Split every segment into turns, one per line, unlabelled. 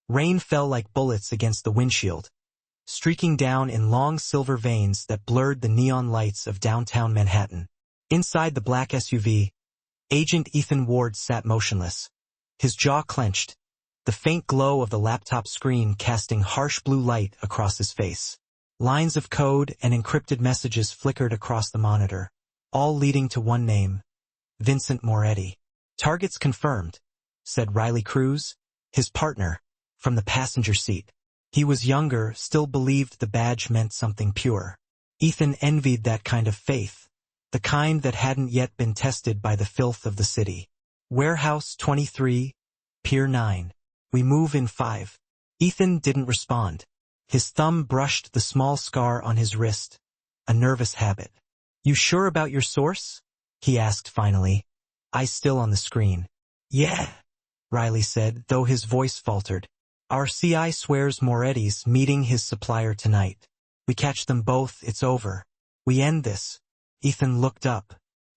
Rain fell like bullets against the windshield, streaking down in long silver veins that blurred the neon lights of downtown Manhattan. Inside the black SUV, Agent Ethan Ward sat motionless, his jaw clenched, the faint glow of the laptop screen casting harsh blue light across his face. Lines of code and encrypted messages flickered across the monitor, all leading to one name, Vincent Moretti. "Targets confirmed," said Riley Cruz, his partner, from the passenger seat. He was younger, still believed the badge meant something pure. Ethan envied that kind of faith, the kind that hadn't yet been tested by the filth of the city. "Warehouse 23, Pier 9. We move in 5. Ethan didn't respond. His thumb brushed the small scar on his wrist, a nervous habit. "You sure about your source?" he asked finally, eyes still on the screen. "Yeah," Riley said, though his voice faltered. "Our CI swears Moretti's meeting his supplier tonight. We catch them both, it's over. We end this." Ethan looked up.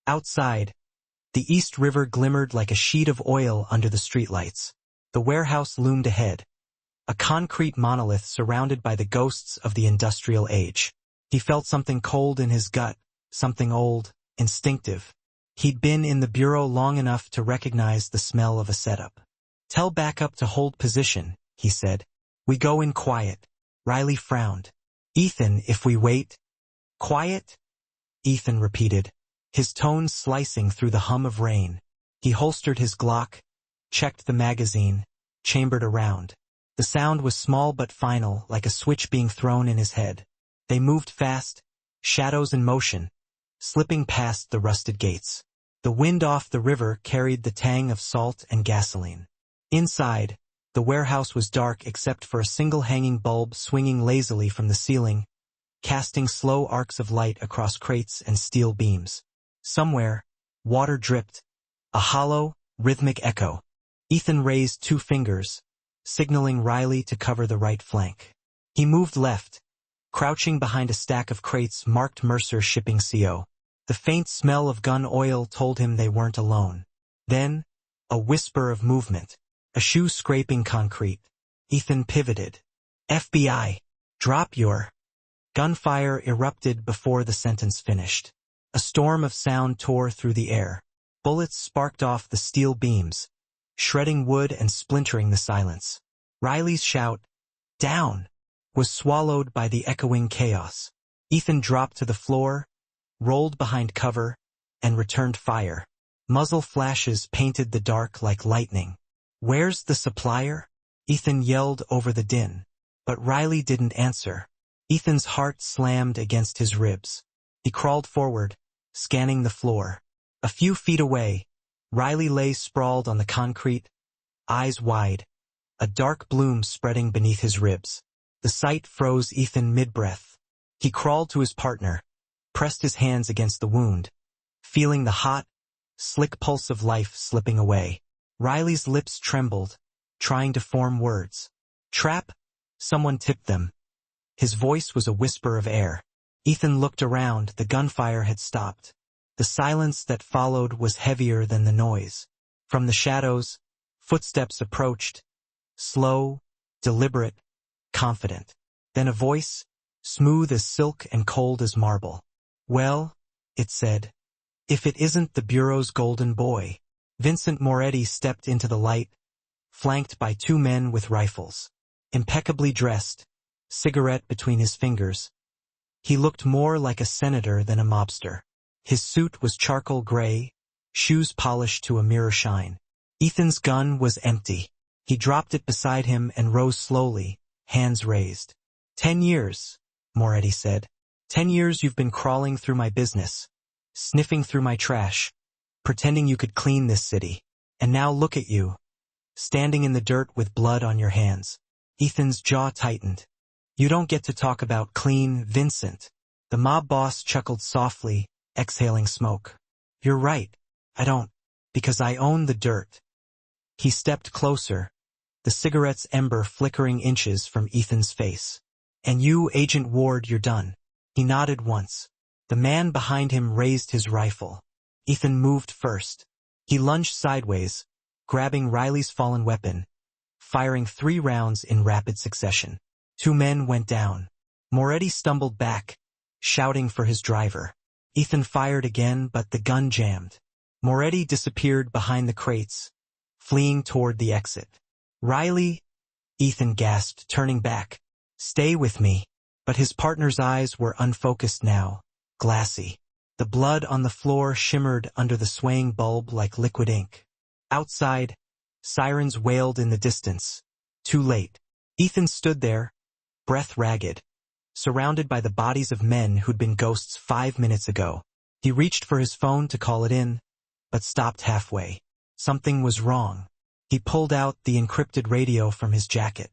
Outside, the East River glimmered like a sheet of oil under the streetlights. The warehouse loomed ahead, a concrete monolith surrounded by the ghosts of the industrial age. He felt something cold in his gut, something old, instinctive. He'd been in the bureau long enough to recognize the smell of a setup. "Tell backup to hold position," he said. "We go in quiet." Riley frowned. "Ethan, if we wait—" "Quiet?" Ethan repeated, his tones slicing through the hum of rain. He holstered his Glock, checked the magazine, chambered around. The sound was small but final, like a switch being thrown in his head. They moved fast, shadows in motion, slipping past the rusted gates. The wind off the river carried the tang of salt and gasoline. Inside, the warehouse was dark except for a single hanging bulb swinging lazily from the ceiling, casting slow arcs of light across crates and steel beams. Somewhere, water dripped, a hollow, rhythmic echo. Ethan raised 2 fingers, signaling Riley to cover the right flank. He moved left, crouching behind a stack of crates marked Mercer Shipping CO. The faint smell of gun oil told him they weren't alone. Then, a whisper of movement, a shoe scraping concrete. Ethan pivoted. "FBI, drop your—" Gunfire erupted before the sentence finished. A storm of sound tore through the air. Bullets sparked off the steel beams, shredding wood and splintering the silence. Riley's shout, "Down!" was swallowed by the echoing chaos. Ethan dropped to the floor, rolled behind cover, and returned fire. Muzzle flashes painted the dark like lightning. "Where's the supplier?" Ethan yelled over the din. But Riley didn't answer. Ethan's heart slammed against his ribs. He crawled forward, scanning the floor. A few feet away, Riley lay sprawled on the concrete, eyes wide, a dark bloom spreading beneath his ribs. The sight froze Ethan mid-breath. He crawled to his partner, pressed his hands against the wound, feeling the hot, slick pulse of life slipping away. Riley's lips trembled, trying to form words. "Trap?" Someone tipped them. His voice was a whisper of air. Ethan looked around, the gunfire had stopped. The silence that followed was heavier than the noise. From the shadows, footsteps approached, slow, deliberate, confident. Then a voice, smooth as silk and cold as marble. "Well," it said, "if it isn't the Bureau's golden boy." Vincent Moretti stepped into the light, flanked by 2 men with rifles. Impeccably dressed, cigarette between his fingers, he looked more like a senator than a mobster. His suit was charcoal gray, shoes polished to a mirror shine. Ethan's gun was empty. He dropped it beside him and rose slowly, hands raised. 10 years, Moretti said. 10 years you've been crawling through my business, sniffing through my trash, pretending you could clean this city. And now look at you, standing in the dirt with blood on your hands. Ethan's jaw tightened. "You don't get to talk about clean, Vincent." The mob boss chuckled softly, exhaling smoke. "You're right, I don't, because I own the dirt." He stepped closer, the cigarette's ember flickering inches from Ethan's face. "And you, Agent Ward, you're done." He nodded once. The man behind him raised his rifle. Ethan moved first. He lunged sideways, grabbing Riley's fallen weapon, firing 3 rounds in rapid succession. 2 men went down. Moretti stumbled back, shouting for his driver. Ethan fired again, but the gun jammed. Moretti disappeared behind the crates, fleeing toward the exit. "Riley," Ethan gasped, turning back. "Stay with me." But his partner's eyes were unfocused now, glassy. The blood on the floor shimmered under the swaying bulb like liquid ink. Outside, sirens wailed in the distance. Too late. Ethan stood there, breath ragged, surrounded by the bodies of men who'd been ghosts 5 minutes ago. He reached for his phone to call it in, but stopped halfway. Something was wrong. He pulled out the encrypted radio from his jacket.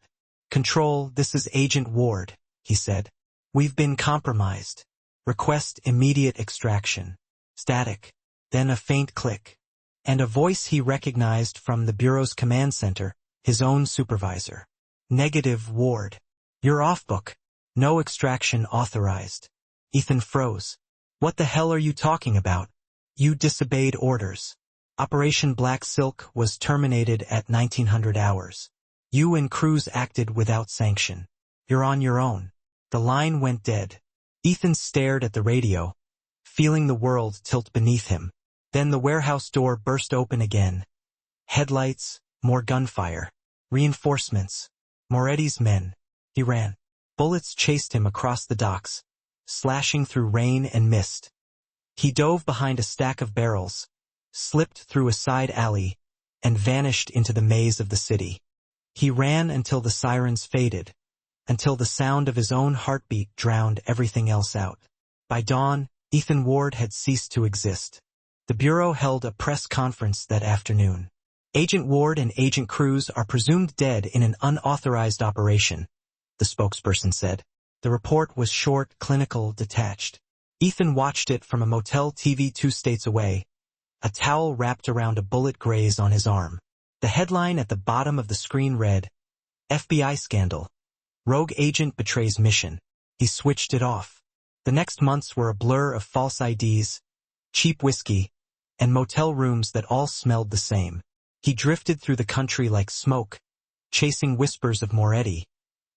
"Control, this is Agent Ward," he said. "We've been compromised. Request immediate extraction." Static. Then a faint click. And a voice he recognized from the Bureau's command center, his own supervisor. "Negative, Ward. You're off book. No extraction authorized." Ethan froze. "What the hell are you talking about? You disobeyed orders. Operation Black Silk was terminated at 1900 hours. You and crews acted without sanction. You're on your own." The line went dead. Ethan stared at the radio, feeling the world tilt beneath him. Then the warehouse door burst open again. Headlights, more gunfire. Reinforcements. Moretti's men. He ran. Bullets chased him across the docks, slashing through rain and mist. He dove behind a stack of barrels, slipped through a side alley, and vanished into the maze of the city. He ran until the sirens faded, until the sound of his own heartbeat drowned everything else out. By dawn, Ethan Ward had ceased to exist. The Bureau held a press conference that afternoon. "Agent Ward and Agent Cruz are presumed dead in an unauthorized operation," the spokesperson said. The report was short, clinical, detached. Ethan watched it from a motel TV 2 states away, a towel wrapped around a bullet graze on his arm. The headline at the bottom of the screen read, "FBI Scandal. Rogue Agent Betrays Mission." He switched it off. The next months were a blur of false IDs, cheap whiskey, and motel rooms that all smelled the same. He drifted through the country like smoke, chasing whispers of Moretti,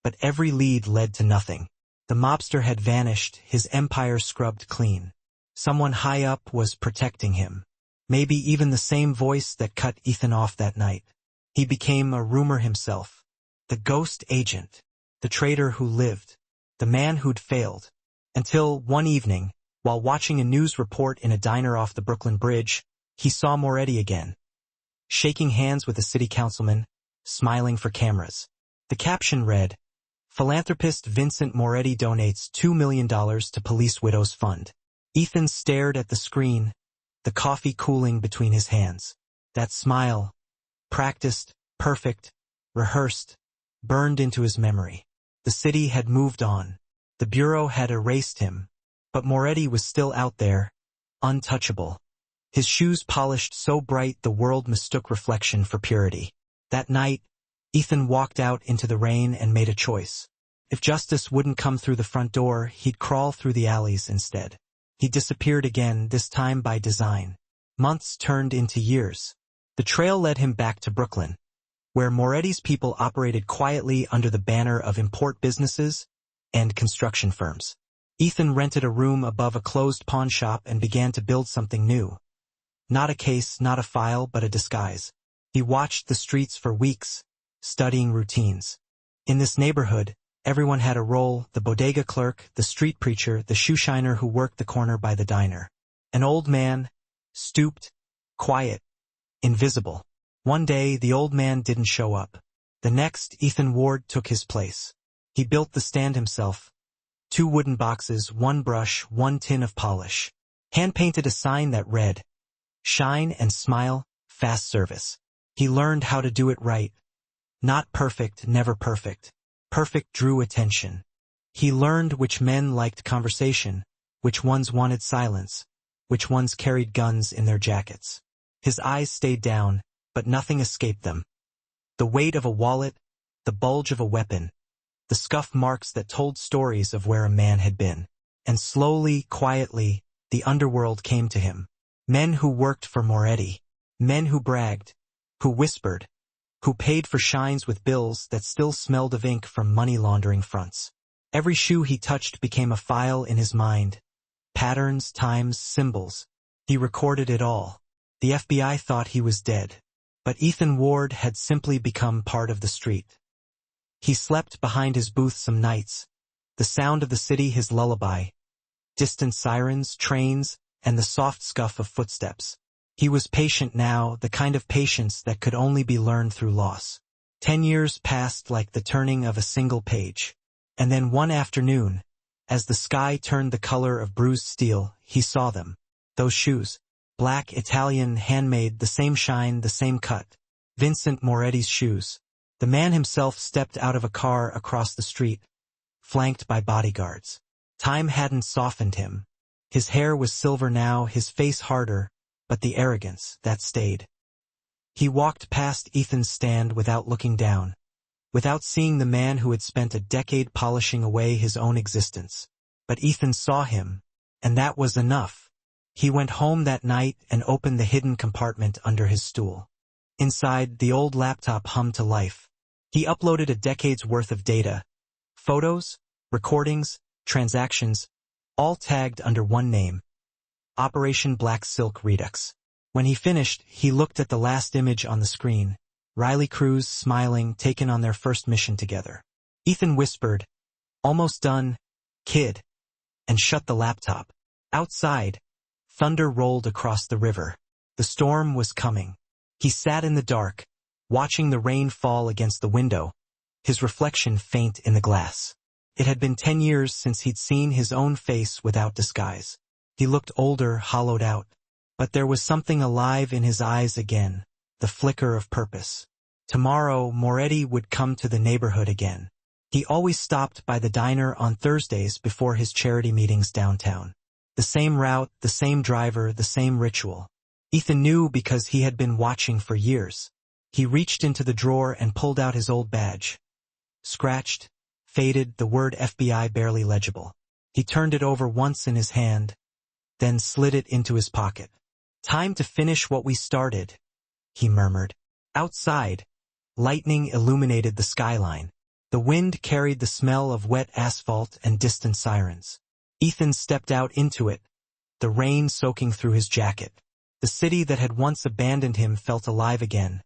but every lead led to nothing. The mobster had vanished, his empire scrubbed clean. Someone high up was protecting him. Maybe even the same voice that cut Ethan off that night. He became a rumor himself. The ghost agent. The traitor who lived. The man who'd failed. Until one evening, while watching a news report in a diner off the Brooklyn Bridge, he saw Moretti again. Shaking hands with a city councilman, smiling for cameras. The caption read, "Philanthropist Vincent Moretti donates $2 million to Police Widows Fund." Ethan stared at the screen, the coffee cooling between his hands. That smile, practiced, perfect, rehearsed, burned into his memory. The city had moved on. The Bureau had erased him, but Moretti was still out there, untouchable. His shoes polished so bright the world mistook reflection for purity. That night, Ethan walked out into the rain and made a choice. If justice wouldn't come through the front door, he'd crawl through the alleys instead. He disappeared again, this time by design. Months turned into years. The trail led him back to Brooklyn, where Moretti's people operated quietly under the banner of import businesses and construction firms. Ethan rented a room above a closed pawn shop and began to build something new. Not a case, not a file, but a disguise. He watched the streets for weeks, studying routines. In this neighborhood, everyone had a role: the bodega clerk, the street preacher, the shoeshiner who worked the corner by the diner. An old man, stooped, quiet, invisible. One day, the old man didn't show up. The next, Ethan Ward took his place. He built the stand himself. 2 wooden boxes, 1 brush, 1 tin of polish. Hand-painted a sign that read, "Shine and smile, fast service." He learned how to do it right. Not perfect, never perfect. Perfect drew attention. He learned which men liked conversation, which ones wanted silence, which ones carried guns in their jackets. His eyes stayed down, but nothing escaped them. The weight of a wallet, the bulge of a weapon, the scuff marks that told stories of where a man had been. And slowly, quietly, the underworld came to him. Men who worked for Moretti. Men who bragged, who whispered, who paid for shines with bills that still smelled of ink from money laundering fronts. Every shoe he touched became a file in his mind. Patterns, times, symbols. He recorded it all. The FBI thought he was dead, but Ethan Ward had simply become part of the street. He slept behind his booth some nights, the sound of the city his lullaby, distant sirens, trains, and the soft scuff of footsteps. He was patient now, the kind of patience that could only be learned through loss. 10 years passed like the turning of a single page. And then one afternoon, as the sky turned the color of bruised steel, he saw them. Those shoes. Black, Italian, handmade, the same shine, the same cut. Vincent Moretti's shoes. The man himself stepped out of a car across the street, flanked by bodyguards. Time hadn't softened him. His hair was silver now, his face harder, but the arrogance, that stayed. He walked past Ethan's stand without looking down, without seeing the man who had spent a decade polishing away his own existence. But Ethan saw him, and that was enough. He went home that night and opened the hidden compartment under his stool. Inside, the old laptop hummed to life. He uploaded a decade's worth of data. Photos, recordings, transactions, all tagged under one name. Operation Black Silk Redux. When he finished, he looked at the last image on the screen. Riley Cruz smiling, taken on their first mission together. Ethan whispered, "Almost done, kid," and shut the laptop. Outside, thunder rolled across the river. The storm was coming. He sat in the dark, watching the rain fall against the window, his reflection faint in the glass. It had been 10 years since he'd seen his own face without disguise. He looked older, hollowed out, but there was something alive in his eyes again, the flicker of purpose. Tomorrow, Moretti would come to the neighborhood again. He always stopped by the diner on Thursdays before his charity meetings downtown. The same route, the same driver, the same ritual. Ethan knew because he had been watching for years. He reached into the drawer and pulled out his old badge. Scratched, faded, the word FBI barely legible. He turned it over once in his hand, then slid it into his pocket. "Time to finish what we started," he murmured. Outside, lightning illuminated the skyline. The wind carried the smell of wet asphalt and distant sirens. Ethan stepped out into it, the rain soaking through his jacket. The city that had once abandoned him felt alive again.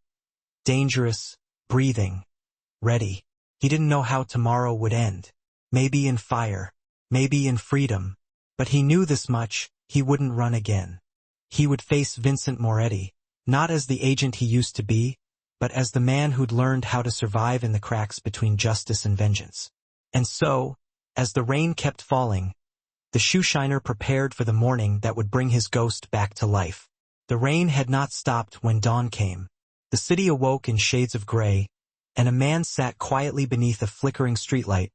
Dangerous, breathing, ready. He didn't know how tomorrow would end. Maybe in fire, maybe in freedom. But he knew this much, he wouldn't run again. He would face Vincent Moretti, not as the agent he used to be, but as the man who'd learned how to survive in the cracks between justice and vengeance. And so, as the rain kept falling, the Shoeshiner prepared for the morning that would bring his ghost back to life. The rain had not stopped when dawn came. The city awoke in shades of gray, and a man sat quietly beneath a flickering streetlight,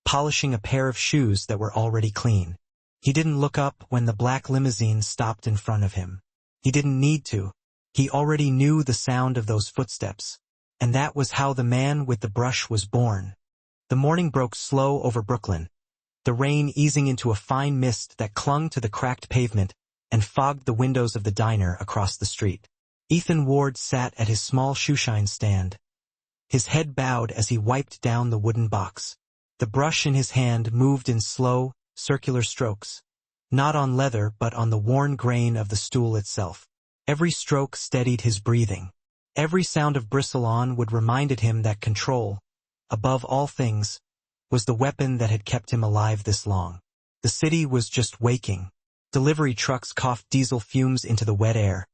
polishing a pair of shoes that were already clean. He didn't look up when the black limousine stopped in front of him. He didn't need to. He already knew the sound of those footsteps, and that was how the man with the brush was born. The morning broke slow over Brooklyn, the rain easing into a fine mist that clung to the cracked pavement and fogged the windows of the diner across the street. Ethan Ward sat at his small shoeshine stand, his head bowed as he wiped down the wooden box. The brush in his hand moved in slow, circular strokes, not on leather but on the worn grain of the stool itself. Every stroke steadied his breathing. Every sound of bristle-on would reminded him that control, above all things, was the weapon that had kept him alive this long. The city was just waking. Delivery trucks coughed diesel fumes into the wet air.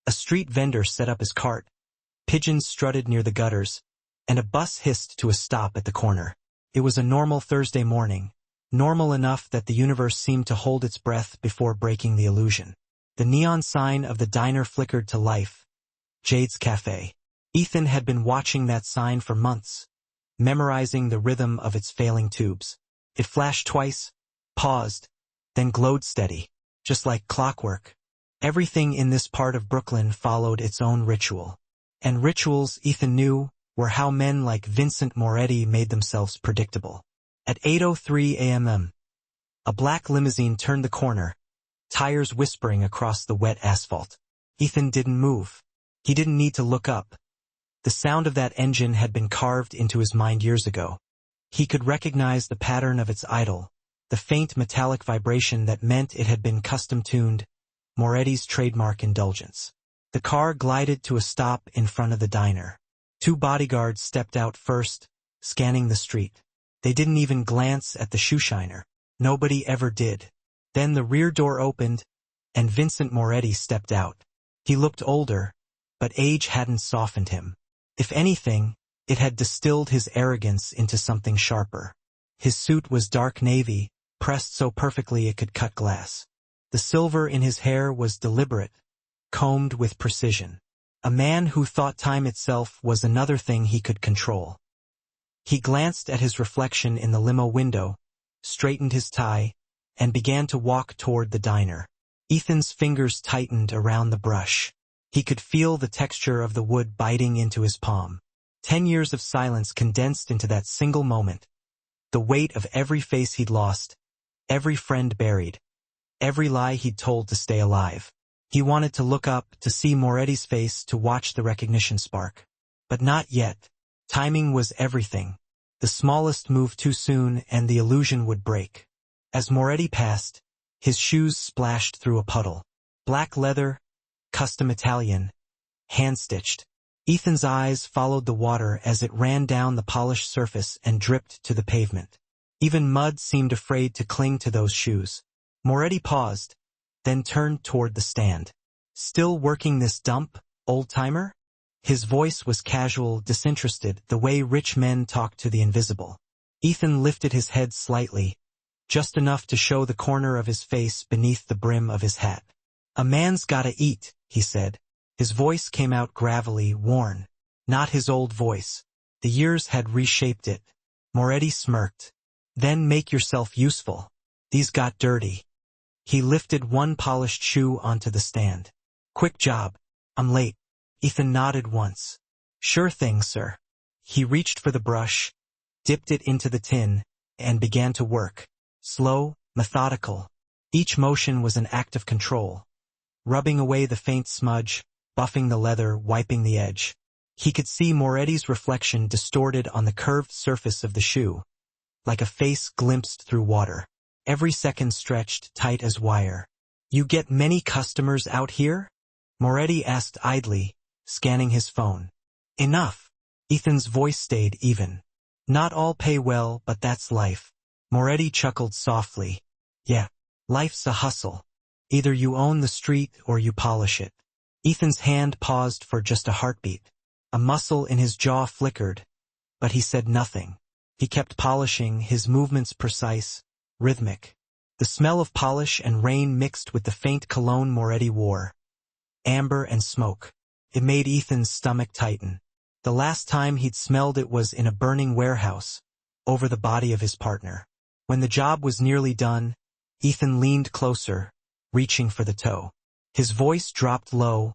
A street vendor set up his cart. Pigeons strutted near the gutters, and a bus hissed to a stop at the corner. It was a normal Thursday morning, normal enough that the universe seemed to hold its breath before breaking the illusion. The neon sign of the diner flickered to life. Jade's Cafe. Ethan had been watching that sign for months, memorizing the rhythm of its failing tubes. It flashed twice, paused, then glowed steady, just like clockwork. Everything in this part of Brooklyn followed its own ritual. And rituals, Ethan knew, were how men like Vincent Moretti made themselves predictable. At 8:03 a.m., a black limousine turned the corner, tires whispering across the wet asphalt. Ethan didn't move. He didn't need to look up. The sound of that engine had been carved into his mind years ago. He could recognize the pattern of its idle, the faint metallic vibration that meant it had been custom-tuned, Moretti's trademark indulgence. The car glided to a stop in front of the diner. 2 bodyguards stepped out first, scanning the street. They didn't even glance at the Shoeshiner. Nobody ever did. Then the rear door opened, and Vincent Moretti stepped out. He looked older, but age hadn't softened him. If anything, it had distilled his arrogance into something sharper. His suit was dark navy, pressed so perfectly it could cut glass. The silver in his hair was deliberate, combed with precision. A man who thought time itself was another thing he could control. He glanced at his reflection in the limo window, straightened his tie, and began to walk toward the diner. Ethan's fingers tightened around the brush. He could feel the texture of the wood biting into his palm. 10 years of silence condensed into that single moment. The weight of every face he'd lost, every friend buried, every lie he'd told to stay alive. He wanted to look up, to see Moretti's face, to watch the recognition spark. But not yet. Timing was everything. The smallest move too soon and the illusion would break. As Moretti passed, his shoes splashed through a puddle. Black leather, custom Italian, hand-stitched. Ethan's eyes followed the water as it ran down the polished surface and dripped to the pavement. Even mud seemed afraid to cling to those shoes. Moretti paused, then turned toward the stand. "Still working this dump, old-timer?" His voice was casual, disinterested, the way rich men talk to the invisible. Ethan lifted his head slightly, just enough to show the corner of his face beneath the brim of his hat. "A man's gotta eat," he said. His voice came out gravelly, worn. Not his old voice. The years had reshaped it. Moretti smirked. "Then make yourself useful. These got dirty." He lifted one polished shoe onto the stand. "Quick job. I'm late." Ethan nodded once. "Sure thing, sir." He reached for the brush, dipped it into the tin, and began to work. Slow, methodical. Each motion was an act of control. Rubbing away the faint smudge, buffing the leather, wiping the edge. He could see Moretti's reflection distorted on the curved surface of the shoe, like a face glimpsed through water. Every second stretched tight as wire. "You get many customers out here?" Moretti asked idly, scanning his phone. "Enough." Ethan's voice stayed even. "Not all pay well, but that's life." Moretti chuckled softly. "Yeah, life's a hustle. Either you own the street or you polish it." Ethan's hand paused for just a heartbeat. A muscle in his jaw flickered, but he said nothing. He kept polishing, his movements precise, rhythmic. The smell of polish and rain mixed with the faint cologne Moretti wore. Amber and smoke. It made Ethan's stomach tighten. The last time he'd smelled it was in a burning warehouse, over the body of his partner. When the job was nearly done, Ethan leaned closer, reaching for the toe. His voice dropped low,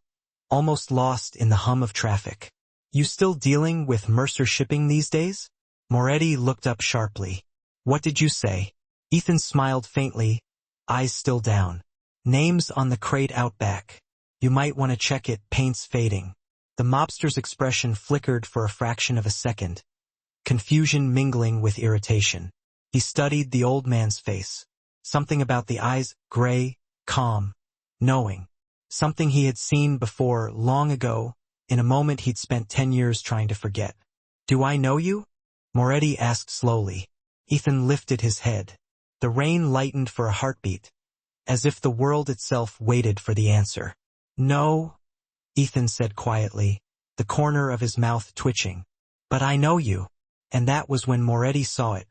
almost lost in the hum of traffic. "You still dealing with Mercer Shipping these days?" Moretti looked up sharply. "What did you say?" Ethan smiled faintly, eyes still down. "Name's on the crate out back. You might want to check it, paint's fading." The mobster's expression flickered for a fraction of a second, confusion mingling with irritation. He studied the old man's face. Something about the eyes, gray, calm, knowing. Something he had seen before, long ago, in a moment he'd spent 10 years trying to forget. "Do I know you?" Moretti asked slowly. Ethan lifted his head. The rain lightened for a heartbeat, as if the world itself waited for the answer. "No," Ethan said quietly, the corner of his mouth twitching. "But I know you." And that was when Moretti saw it.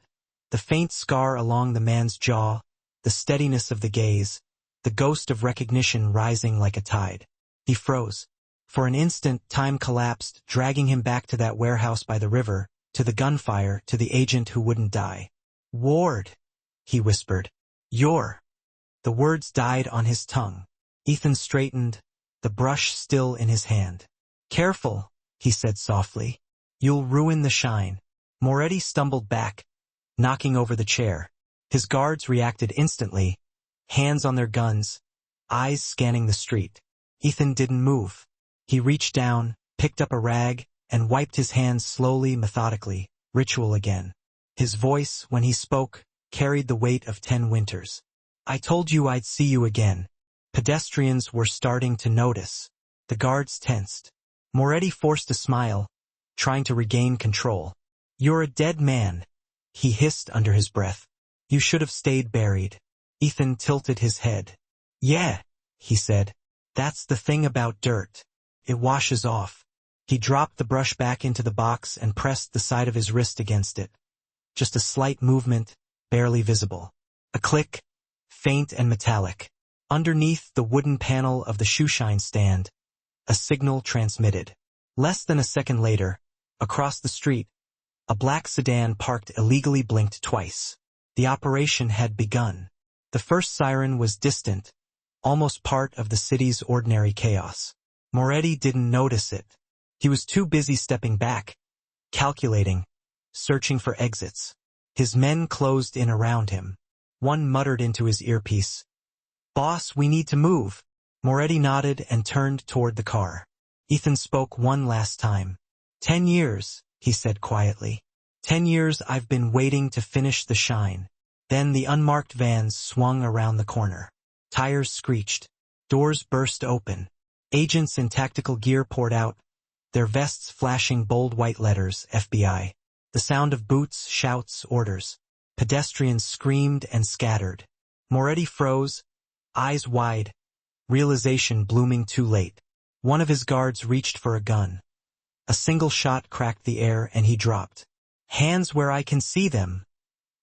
The faint scar along the man's jaw, the steadiness of the gaze, the ghost of recognition rising like a tide. He froze. For an instant, time collapsed, dragging him back to that warehouse by the river, to the gunfire, to the agent who wouldn't die. "Ward," he whispered. "You're." The words died on his tongue. Ethan straightened, the brush still in his hand. "Careful," he said softly. "You'll ruin the shine." Moretti stumbled back, knocking over the chair. His guards reacted instantly, hands on their guns, eyes scanning the street. Ethan didn't move. He reached down, picked up a rag, and wiped his hands slowly, methodically. Ritual again. His voice, when he spoke, carried the weight of 10 winters. I told you I'd see you again. Pedestrians were starting to notice. The guards tensed. Moretti forced a smile, trying to regain control. You're a dead man, he hissed under his breath. You should have stayed buried. Ethan tilted his head. Yeah, he said. That's the thing about dirt. It washes off. He dropped the brush back into the box and pressed the side of his wrist against it. Just a slight movement, barely visible. A click, faint and metallic. Underneath the wooden panel of the shoeshine stand, a signal transmitted. Less than a second later, across the street, a black sedan parked illegally blinked twice. The operation had begun. The first siren was distant, almost part of the city's ordinary chaos. Moretti didn't notice it. He was too busy stepping back, calculating, searching for exits. His men closed in around him. One muttered into his earpiece, "Boss, we need to move." Moretti nodded and turned toward the car. Ethan spoke one last time. 10 years, he said quietly. 10 years I've been waiting to finish the shine. Then the unmarked vans swung around the corner. Tires screeched. Doors burst open. Agents in tactical gear poured out, their vests flashing bold white letters, FBI. The sound of boots, shouts, orders. Pedestrians screamed and scattered. Moretti froze, eyes wide, realization blooming too late. One of his guards reached for a gun. A single shot cracked the air and he dropped. "Hands where I can see them,"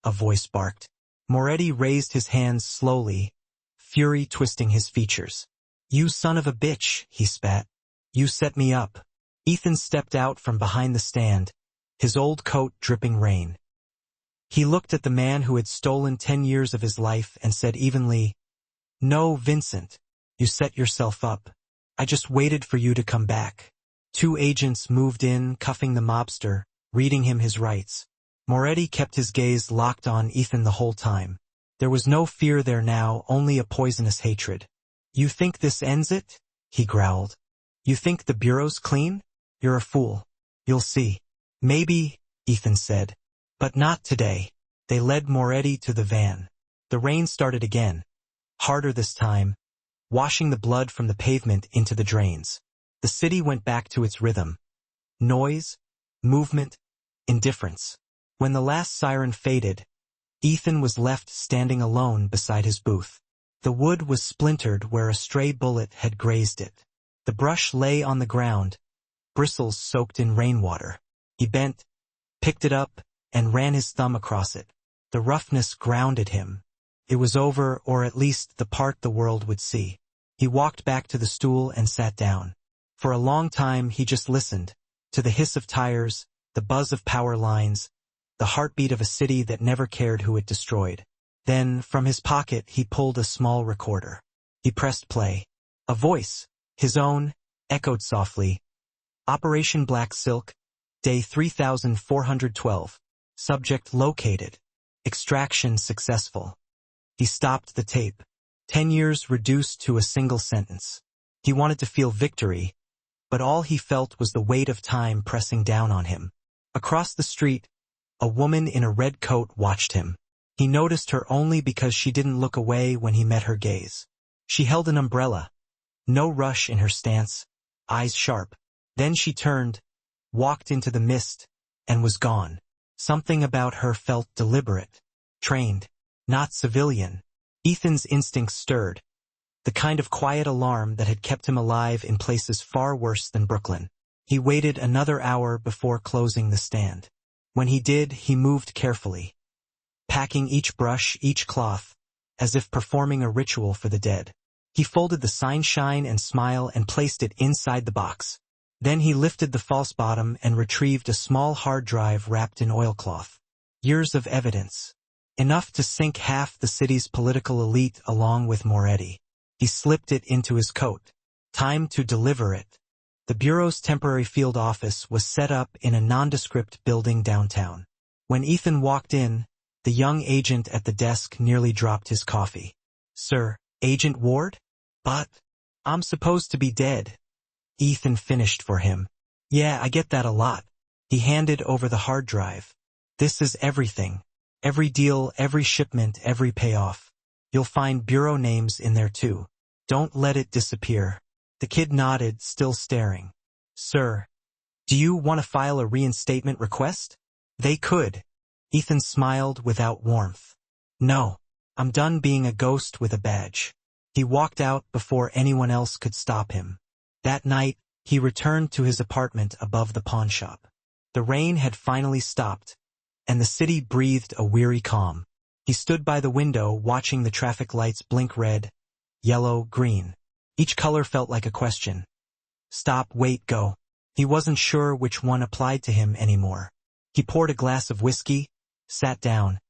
a voice barked. Moretti raised his hands slowly, fury twisting his features. "You son of a bitch," he spat. "You set me up." Ethan stepped out from behind the stand, his old coat dripping rain. He looked at the man who had stolen 10 years of his life and said evenly, "No, Vincent, you set yourself up. I just waited for you to come back." 2 agents moved in, cuffing the mobster, reading him his rights. Moretti kept his gaze locked on Ethan the whole time. There was no fear there now, only a poisonous hatred. "You think this ends it?" he growled. "You think the bureau's clean? You're a fool. You'll see." "Maybe," Ethan said. "But not today." They led Moretti to the van. The rain started again, harder this time, washing the blood from the pavement into the drains. The city went back to its rhythm. Noise, movement, indifference. When the last siren faded, Ethan was left standing alone beside his booth. The wood was splintered where a stray bullet had grazed it. The brush lay on the ground, bristles soaked in rainwater. He bent, picked it up, and ran his thumb across it. The roughness grounded him. It was over, or at least the part the world would see. He walked back to the stool and sat down. For a long time he just listened, to the hiss of tires, the buzz of power lines, the heartbeat of a city that never cared who it destroyed. Then, from his pocket, he pulled a small recorder. He pressed play. A voice, his own, echoed softly. "Operation Black Silk, Day 3412. Subject located. Extraction successful." He stopped the tape. 10 years reduced to a single sentence. He wanted to feel victory, but all he felt was the weight of time pressing down on him. Across the street, a woman in a red coat watched him. He noticed her only because she didn't look away when he met her gaze. She held an umbrella, no rush in her stance, eyes sharp. Then she turned, walked into the mist, and was gone. Something about her felt deliberate, trained, not civilian. Ethan's instincts stirred, the kind of quiet alarm that had kept him alive in places far worse than Brooklyn. He waited another hour before closing the stand. When he did, he moved carefully, packing each brush, each cloth, as if performing a ritual for the dead. He folded the sign shine and smile and placed it inside the box. Then he lifted the false bottom and retrieved a small hard drive wrapped in oilcloth. Years of evidence. Enough to sink half the city's political elite along with Moretti. He slipped it into his coat. Time to deliver it. The Bureau's temporary field office was set up in a nondescript building downtown. When Ethan walked in, the young agent at the desk nearly dropped his coffee. "Sir, Agent Ward? But I'm supposed to be dead." Ethan finished for him. Yeah, I get that a lot. He handed over the hard drive. This is everything. Every deal, every shipment, every payoff. You'll find bureau names in there too. Don't let it disappear. The kid nodded, still staring. Sir, do you want to file a reinstatement request? They could. Ethan smiled without warmth. No, I'm done being a ghost with a badge. He walked out before anyone else could stop him. That night, he returned to his apartment above the pawn shop. The rain had finally stopped, and the city breathed a weary calm. He stood by the window watching the traffic lights blink red, yellow, green. Each color felt like a question. Stop, wait, go. He wasn't sure which one applied to him anymore. He poured a glass of whiskey, sat down,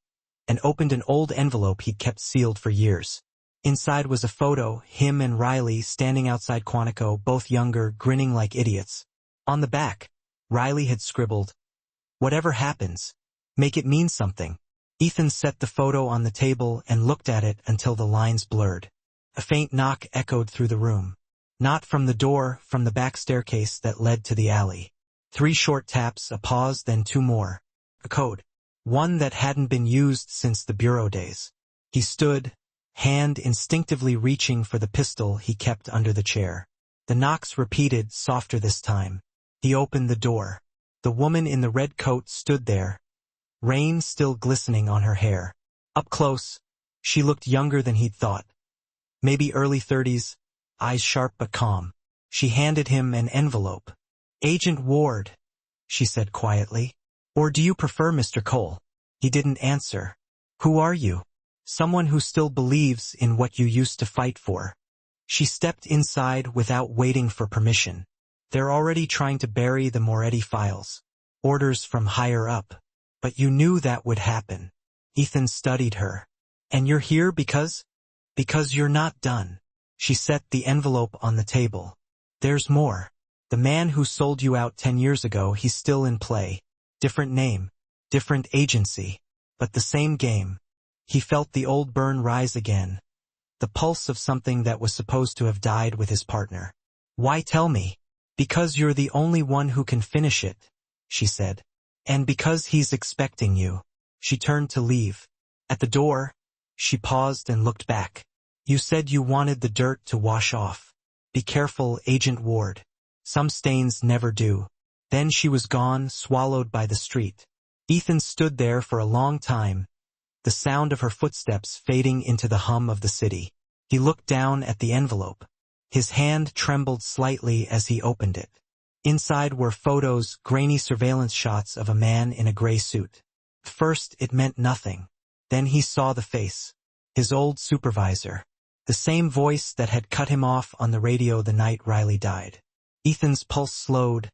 and opened an old envelope he'd kept sealed for years. Inside was a photo, him and Riley standing outside Quantico, both younger, grinning like idiots. On the back, Riley had scribbled, "Whatever happens, make it mean something." Ethan set the photo on the table and looked at it until the lines blurred. A faint knock echoed through the room. Not from the door, from the back staircase that led to the alley. 3 short taps, a pause, then 2 more. A code. One that hadn't been used since the bureau days. He stood, hand instinctively reaching for the pistol he kept under the chair. The knocks repeated, softer this time. He opened the door. The woman in the red coat stood there, rain still glistening on her hair. Up close, she looked younger than he'd thought. Maybe early 30s, eyes sharp but calm. She handed him an envelope. "Agent Ward," she said quietly. "Or do you prefer Mr. Cole?" He didn't answer. "Who are you?" "Someone who still believes in what you used to fight for." She stepped inside without waiting for permission. "They're already trying to bury the Moretti files. Orders from higher up. But you knew that would happen." Ethan studied her. "And you're here because?" "Because you're not done." She set the envelope on the table. "There's more. The man who sold you out 10 years ago, he's still in play. Different name, different agency, but the same game." He felt the old burn rise again, the pulse of something that was supposed to have died with his partner. "Why tell me?" "Because you're the only one who can finish it," she said. "And because he's expecting you." She turned to leave. At the door, she paused and looked back. "You said you wanted the dirt to wash off. Be careful, Agent Ward. Some stains never do." Then she was gone, swallowed by the street. Ethan stood there for a long time, the sound of her footsteps fading into the hum of the city. He looked down at the envelope. His hand trembled slightly as he opened it. Inside were photos, grainy surveillance shots of a man in a gray suit. First, it meant nothing. Then he saw the face. His old supervisor. The same voice that had cut him off on the radio the night Riley died. Ethan's pulse slowed,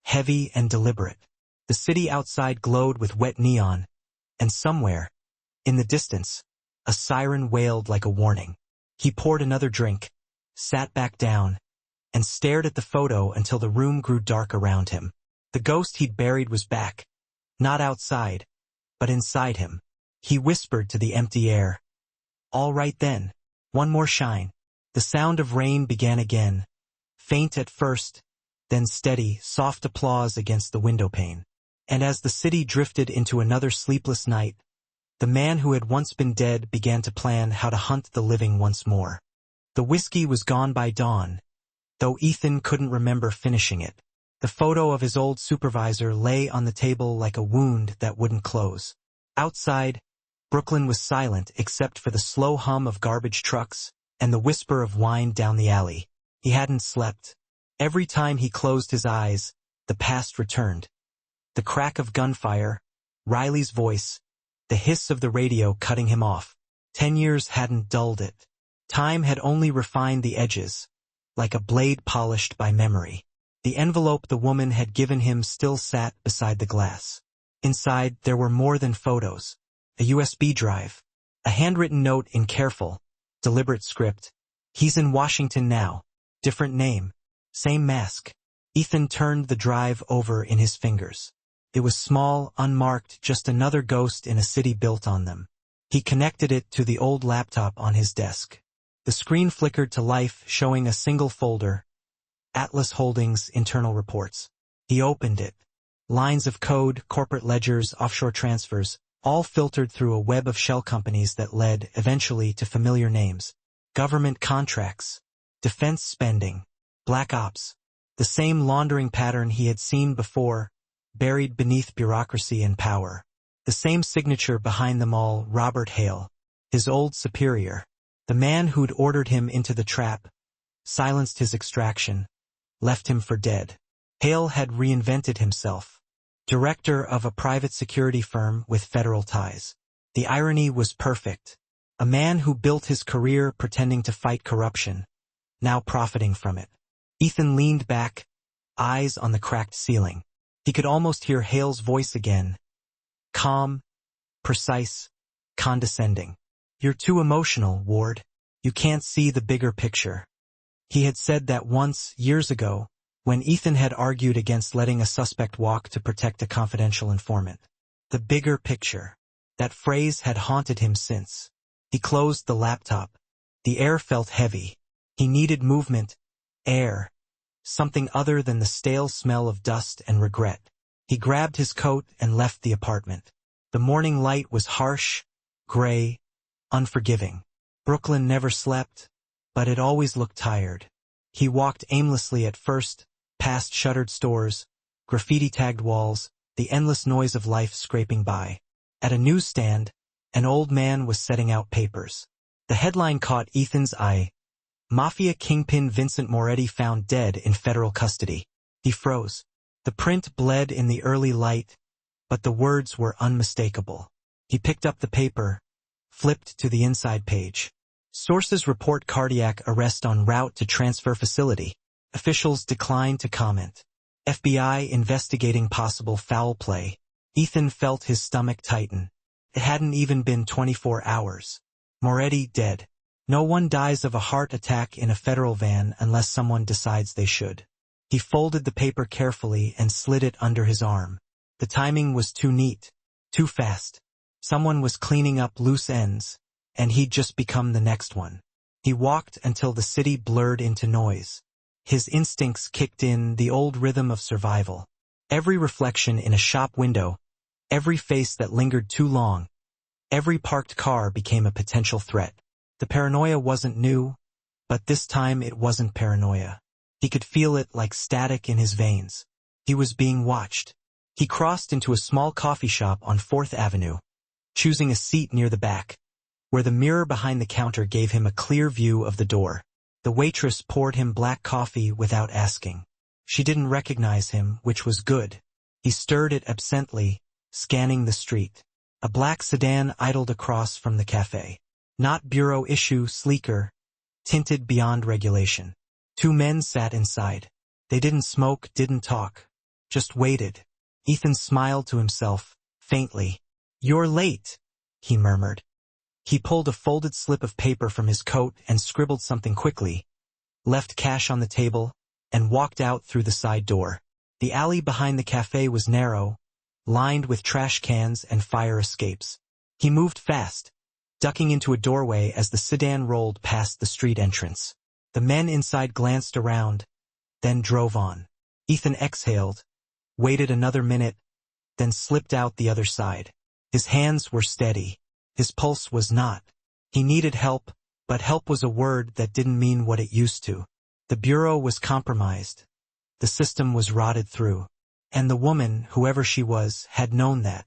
heavy and deliberate. The city outside glowed with wet neon, and somewhere, in the distance, a siren wailed like a warning. He poured another drink, sat back down, and stared at the photo until the room grew dark around him. The ghost he'd buried was back, not outside, but inside him. He whispered to the empty air, "All right then, one more shine." The sound of rain began again, faint at first, then steady, soft applause against the windowpane. And as the city drifted into another sleepless night, the man who had once been dead began to plan how to hunt the living once more. The whiskey was gone by dawn, though Ethan couldn't remember finishing it. The photo of his old supervisor lay on the table like a wound that wouldn't close. Outside, Brooklyn was silent except for the slow hum of garbage trucks and the whisper of wine down the alley. He hadn't slept. Every time he closed his eyes, the past returned. The crack of gunfire, Riley's voice, the hiss of the radio cutting him off. 10 years hadn't dulled it. Time had only refined the edges, like a blade polished by memory. The envelope the woman had given him still sat beside the glass. Inside, there were more than photos. A USB drive, a handwritten note in careful, deliberate script. "He's in Washington now. Different name. Same mask." Ethan turned the drive over in his fingers. It was small, unmarked, just another ghost in a city built on them. He connected it to the old laptop on his desk. The screen flickered to life, showing a single folder, Atlas Holdings Internal Reports. He opened it. Lines of code, corporate ledgers, offshore transfers, all filtered through a web of shell companies that led, eventually, to familiar names. Government contracts, defense spending, black ops. The same laundering pattern he had seen before, buried beneath bureaucracy and power. The same signature behind them all, Robert Hale, his old superior. The man who'd ordered him into the trap, silenced his extraction, left him for dead. Hale had reinvented himself. Director of a private security firm with federal ties. The irony was perfect. A man who built his career pretending to fight corruption, now profiting from it. Ethan leaned back, eyes on the cracked ceiling. He could almost hear Hale's voice again. Calm, precise, condescending. You're too emotional, Ward. You can't see the bigger picture. He had said that once, years ago, when Ethan had argued against letting a suspect walk to protect a confidential informant. The bigger picture. That phrase had haunted him since. He closed the laptop. The air felt heavy. He needed movement, air, something other than the stale smell of dust and regret. He grabbed his coat and left the apartment. The morning light was harsh, gray, unforgiving. Brooklyn never slept, but it always looked tired. He walked aimlessly at first, past shuttered stores, graffiti-tagged walls, the endless noise of life scraping by. At a newsstand, an old man was setting out papers. The headline caught Ethan's eye. Mafia kingpin Vincent Moretti found dead in federal custody. He froze. The print bled in the early light, but the words were unmistakable. He picked up the paper, flipped to the inside page. Sources report cardiac arrest en route to transfer facility. Officials decline to comment. FBI investigating possible foul play. Ethan felt his stomach tighten. It hadn't even been 24 hours. Moretti dead. No one dies of a heart attack in a federal van unless someone decides they should. He folded the paper carefully and slid it under his arm. The timing was too neat, too fast. Someone was cleaning up loose ends, and he'd just become the next one. He walked until the city blurred into noise. His instincts kicked in, the old rhythm of survival. Every reflection in a shop window, every face that lingered too long, every parked car became a potential threat. The paranoia wasn't new, but this time it wasn't paranoia. He could feel it like static in his veins. He was being watched. He crossed into a small coffee shop on 4th Avenue, choosing a seat near the back, where the mirror behind the counter gave him a clear view of the door. The waitress poured him black coffee without asking. She didn't recognize him, which was good. He stirred it absently, scanning the street. A black sedan idled across from the cafe. Not bureau issue, sleeker, tinted beyond regulation. 2 men sat inside. They didn't smoke, didn't talk, just waited. Ethan smiled to himself, faintly. "You're late," he murmured. He pulled a folded slip of paper from his coat and scribbled something quickly, left cash on the table, and walked out through the side door. The alley behind the cafe was narrow, lined with trash cans and fire escapes. He moved fast, ducking into a doorway as the sedan rolled past the street entrance. The men inside glanced around, then drove on. Ethan exhaled, waited another minute, then slipped out the other side. His hands were steady. His pulse was not. He needed help, but help was a word that didn't mean what it used to. The bureau was compromised. The system was rotted through. And the woman, whoever she was, had known that.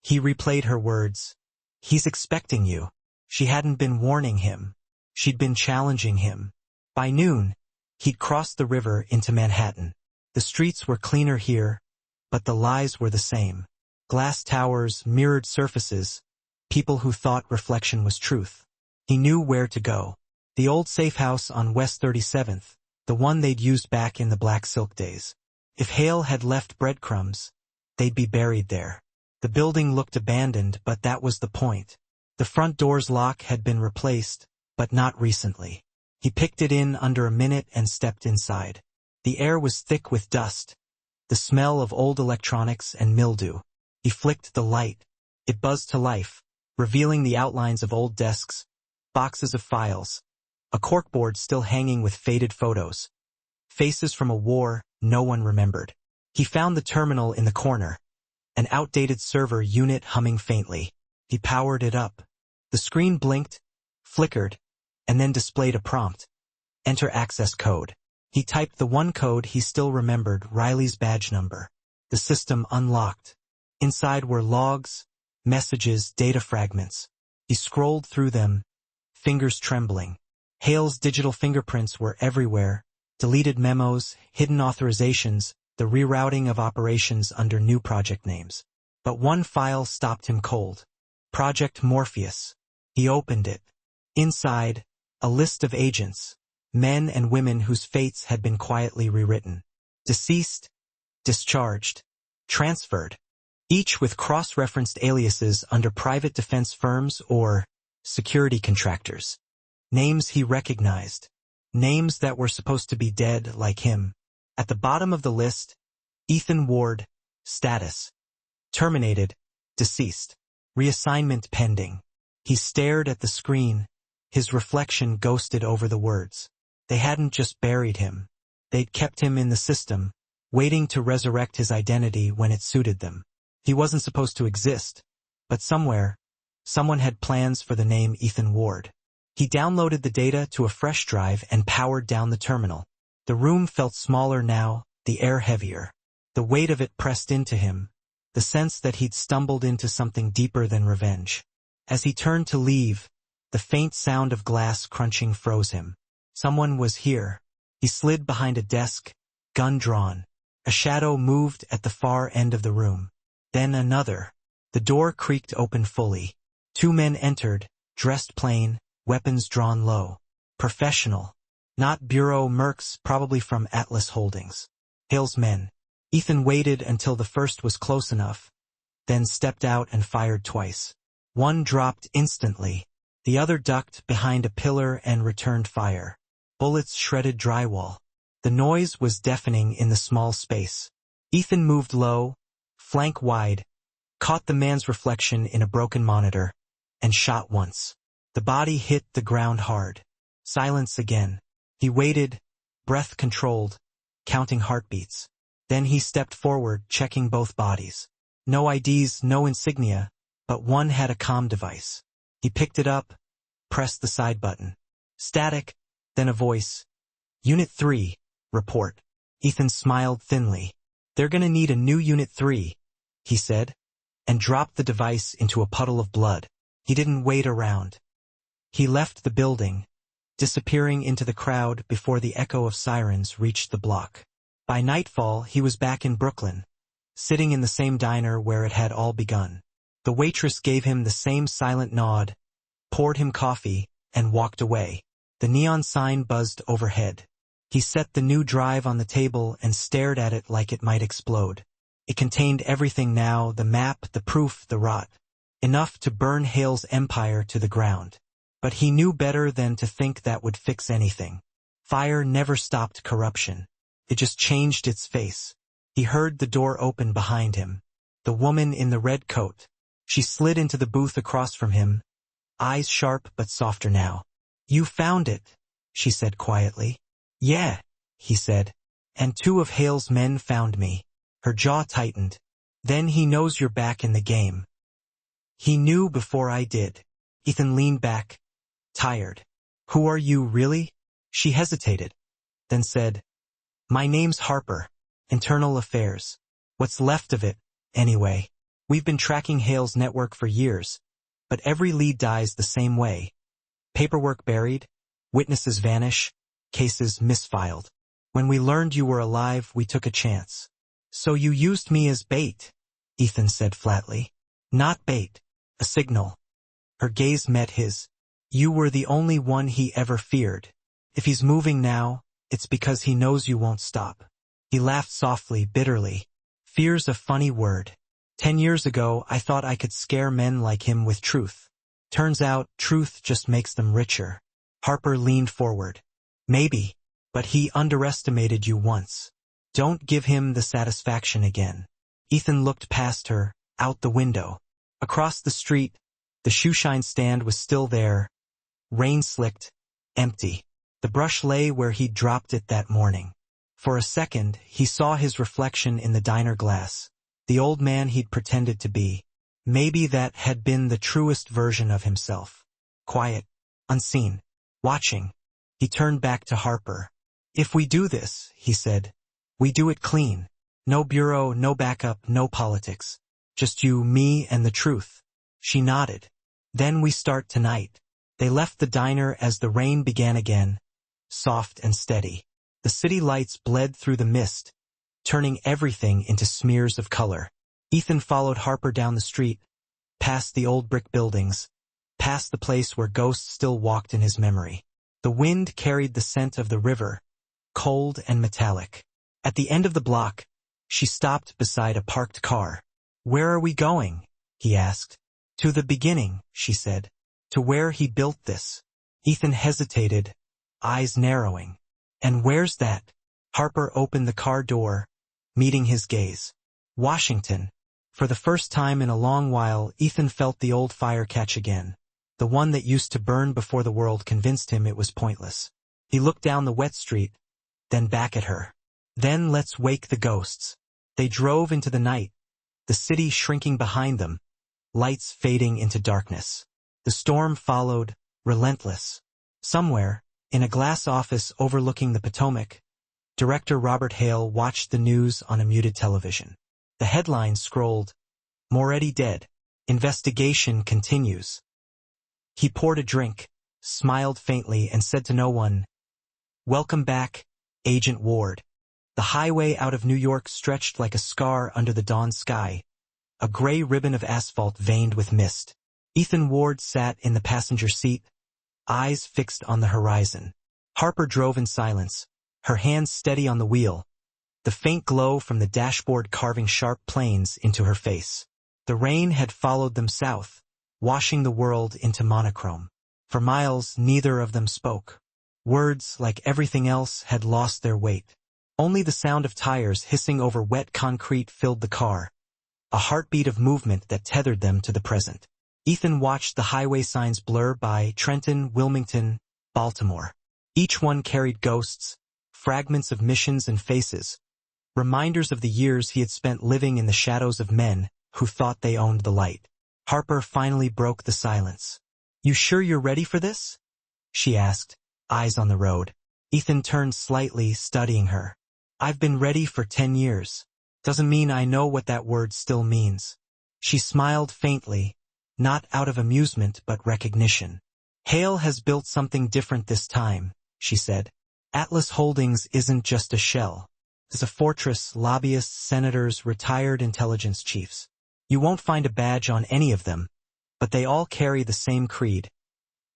He replayed her words. "He's expecting you." She hadn't been warning him. She'd been challenging him. By noon, he'd crossed the river into Manhattan. The streets were cleaner here, but the lies were the same. Glass towers, mirrored surfaces, people who thought reflection was truth. He knew where to go. The old safe house on West 37th, the one they'd used back in the Black Silk days. If Hale had left breadcrumbs, they'd be buried there. The building looked abandoned, but that was the point. The front door's lock had been replaced, but not recently. He picked it in under a minute and stepped inside. The air was thick with dust, the smell of old electronics and mildew. He flicked the light. It buzzed to life, revealing the outlines of old desks, boxes of files, a corkboard still hanging with faded photos. Faces from a war no one remembered. He found the terminal in the corner, an outdated server unit humming faintly. He powered it up. The screen blinked, flickered, and then displayed a prompt. Enter access code. He typed the one code he still remembered, Riley's badge number. The system unlocked. Inside were logs, messages, data fragments. He scrolled through them, fingers trembling. Hale's digital fingerprints were everywhere, deleted memos, hidden authorizations, the rerouting of operations under new project names. But one file stopped him cold. Project Morpheus. He opened it. Inside, a list of agents, men and women whose fates had been quietly rewritten. Deceased, discharged, transferred, each with cross-referenced aliases under private defense firms or security contractors. Names he recognized. Names that were supposed to be dead like him. At the bottom of the list, Ethan Ward, status. Terminated, deceased. Reassignment pending. He stared at the screen, his reflection ghosted over the words. They hadn't just buried him. They'd kept him in the system, waiting to resurrect his identity when it suited them. He wasn't supposed to exist, but somewhere, someone had plans for the name Ethan Ward. He downloaded the data to a fresh drive and powered down the terminal. The room felt smaller now, the air heavier. The weight of it pressed into him, the sense that he'd stumbled into something deeper than revenge. As he turned to leave, the faint sound of glass crunching froze him. Someone was here. He slid behind a desk, gun drawn. A shadow moved at the far end of the room. Then another. The door creaked open fully. Two men entered, dressed plain, weapons drawn low. Professional. Not bureau mercs, probably from Atlas Holdings. Hale's men. Ethan waited until the first was close enough, then stepped out and fired twice. One dropped instantly. The other ducked behind a pillar and returned fire. Bullets shredded drywall. The noise was deafening in the small space. Ethan moved low, flank wide, caught the man's reflection in a broken monitor, and shot once. The body hit the ground hard. Silence again. He waited, breath controlled, counting heartbeats. Then he stepped forward, checking both bodies. No IDs, no insignia, but one had a comm device. He picked it up, pressed the side button. Static, then a voice. Unit 3, report. Ethan smiled thinly. They're gonna need a new Unit 3, he said, and dropped the device into a puddle of blood. He didn't wait around. He left the building, disappearing into the crowd before the echo of sirens reached the block. By nightfall, he was back in Brooklyn, sitting in the same diner where it had all begun. The waitress gave him the same silent nod, poured him coffee, and walked away. The neon sign buzzed overhead. He set the new drive on the table and stared at it like it might explode. It contained everything now, the map, the proof, the rot. Enough to burn Hale's empire to the ground. But he knew better than to think that would fix anything. Fire never stopped corruption. It just changed its face. He heard the door open behind him. The woman in the red coat. She slid into the booth across from him, eyes sharp but softer now. You found it, she said quietly. Yeah, he said. And two of Hale's men found me. Her jaw tightened. Then he knows you're back in the game. He knew before I did. Ethan leaned back, tired. Who are you really? She hesitated, then said, My name's Harper. Internal Affairs. What's left of it, anyway. We've been tracking Hale's network for years, but every lead dies the same way. Paperwork buried, witnesses vanish, cases misfiled. When we learned you were alive, we took a chance. So you used me as bait, Ethan said flatly. Not bait, a signal. Her gaze met his. You were the only one he ever feared. If he's moving now, it's because he knows you won't stop. He laughed softly, bitterly. Fear's a funny word. 10 years ago, I thought I could scare men like him with truth. Turns out, truth just makes them richer. Harper leaned forward. Maybe, but he underestimated you once. Don't give him the satisfaction again. Ethan looked past her, out the window. Across the street, the Shoeshine stand was still there, rain-slicked, empty. The brush lay where he'd dropped it that morning. For a second, he saw his reflection in the diner glass, the old man he'd pretended to be. Maybe that had been the truest version of himself. Quiet, unseen, watching. He turned back to Harper. "If we do this," he said, "we do it clean. No bureau, no backup, no politics. Just you, me, and the truth." She nodded. "Then we start tonight." They left the diner as the rain began again, soft and steady. The city lights bled through the mist, turning everything into smears of color. Ethan followed Harper down the street, past the old brick buildings, past the place where ghosts still walked in his memory. The wind carried the scent of the river, cold and metallic. At the end of the block, she stopped beside a parked car. "Where are we going?" he asked. "To the beginning," she said. "To where he built this." Ethan hesitated, eyes narrowing. "And where's that?" Harper opened the car door, meeting his gaze. "Washington." For the first time in a long while, Ethan felt the old fire catch again. The one that used to burn before the world convinced him it was pointless. He looked down the wet street, then back at her. "Then let's wake the ghosts." They drove into the night, the city shrinking behind them, lights fading into darkness. The storm followed, relentless. Somewhere, in a glass office overlooking the Potomac, Director Robert Hale watched the news on a muted television. The headline scrolled, "Moretti dead. Investigation continues." He poured a drink, smiled faintly, and said to no one, "Welcome back, Agent Ward." The highway out of New York stretched like a scar under the dawn sky, a gray ribbon of asphalt veined with mist. Ethan Ward sat in the passenger seat, eyes fixed on the horizon. Harper drove in silence, her hands steady on the wheel, the faint glow from the dashboard carving sharp planes into her face. The rain had followed them south, washing the world into monochrome. For miles, neither of them spoke. Words, like everything else, had lost their weight. Only the sound of tires hissing over wet concrete filled the car, a heartbeat of movement that tethered them to the present. Ethan watched the highway signs blur by: Trenton, Wilmington, Baltimore. Each one carried ghosts, fragments of missions and faces, reminders of the years he had spent living in the shadows of men who thought they owned the light. Harper finally broke the silence. "You sure you're ready for this?" she asked, eyes on the road. Ethan turned slightly, studying her. "I've been ready for 10 years. Doesn't mean I know what that word still means." She smiled faintly, not out of amusement but recognition. "Hale has built something different this time," she said. "Atlas Holdings isn't just a shell. It's a fortress, lobbyists, senators, retired intelligence chiefs. You won't find a badge on any of them, but they all carry the same creed: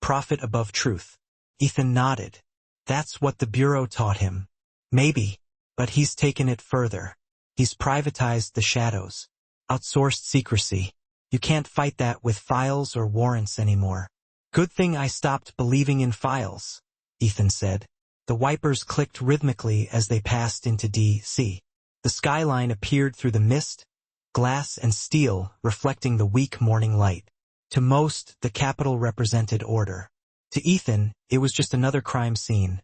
profit above truth." Ethan nodded. "That's what the Bureau taught him." "Maybe, but he's taken it further. He's privatized the shadows, outsourced secrecy. You can't fight that with files or warrants anymore." "Good thing I stopped believing in files," Ethan said. The wipers clicked rhythmically as they passed into D.C. The skyline appeared through the mist, glass and steel reflecting the weak morning light. To most, the capital represented order. To Ethan, it was just another crime scene.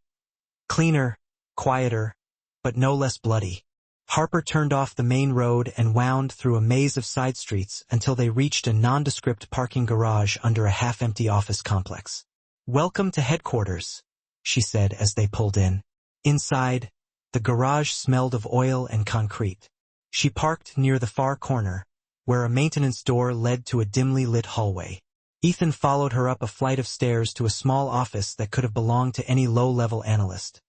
Cleaner, quieter, but no less bloody. Harper turned off the main road and wound through a maze of side streets until they reached a nondescript parking garage under a half-empty office complex. "Welcome to headquarters," she said as they pulled in. Inside, the garage smelled of oil and concrete. She parked near the far corner, where a maintenance door led to a dimly lit hallway. Ethan followed her up a flight of stairs to a small office that could have belonged to any low-level analyst.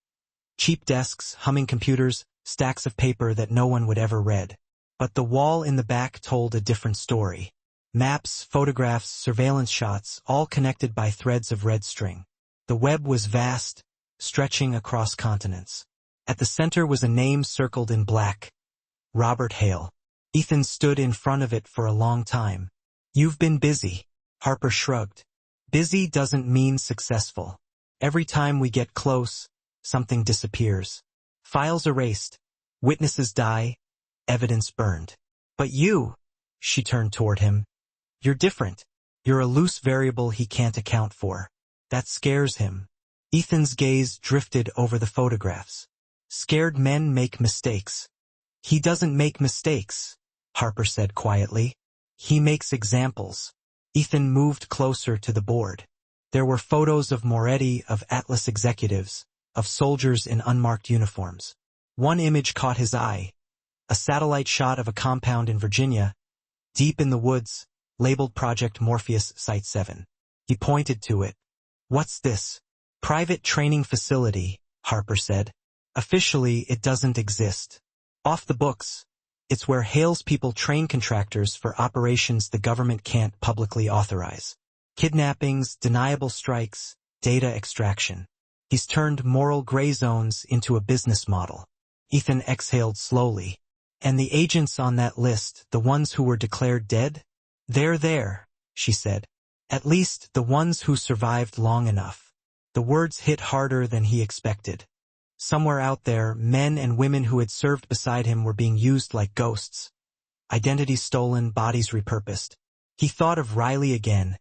Cheap desks, humming computers, stacks of paper that no one would ever read. But the wall in the back told a different story. Maps, photographs, surveillance shots, all connected by threads of red string. The web was vast, stretching across continents. At the center was a name circled in black: Robert Hale. Ethan stood in front of it for a long time. "You've been busy," Harper shrugged. "Busy doesn't mean successful. Every time we get close, something disappears. Files erased, witnesses die, evidence burned. But you," she turned toward him, "you're different. You're a loose variable he can't account for. That scares him." Ethan's gaze drifted over the photographs. Scared men make mistakes. He doesn't make mistakes, Harper said quietly. He makes examples. Ethan moved closer to the board. There were photos of Moretti, of Atlas executives, of soldiers in unmarked uniforms. One image caught his eye. A satellite shot of a compound in Virginia, deep in the woods, labeled Project Morpheus Site 7. He pointed to it. What's this? Private training facility, Harper said. Officially, it doesn't exist. Off the books. It's where Hale's people train contractors for operations the government can't publicly authorize. Kidnappings, deniable strikes, data extraction. He's turned moral gray zones into a business model. Ethan exhaled slowly. And the agents on that list, the ones who were declared dead? They're there, she said. At least the ones who survived long enough. The words hit harder than he expected. Somewhere out there, men and women who had served beside him were being used like ghosts. Identities stolen, bodies repurposed. He thought of Riley again,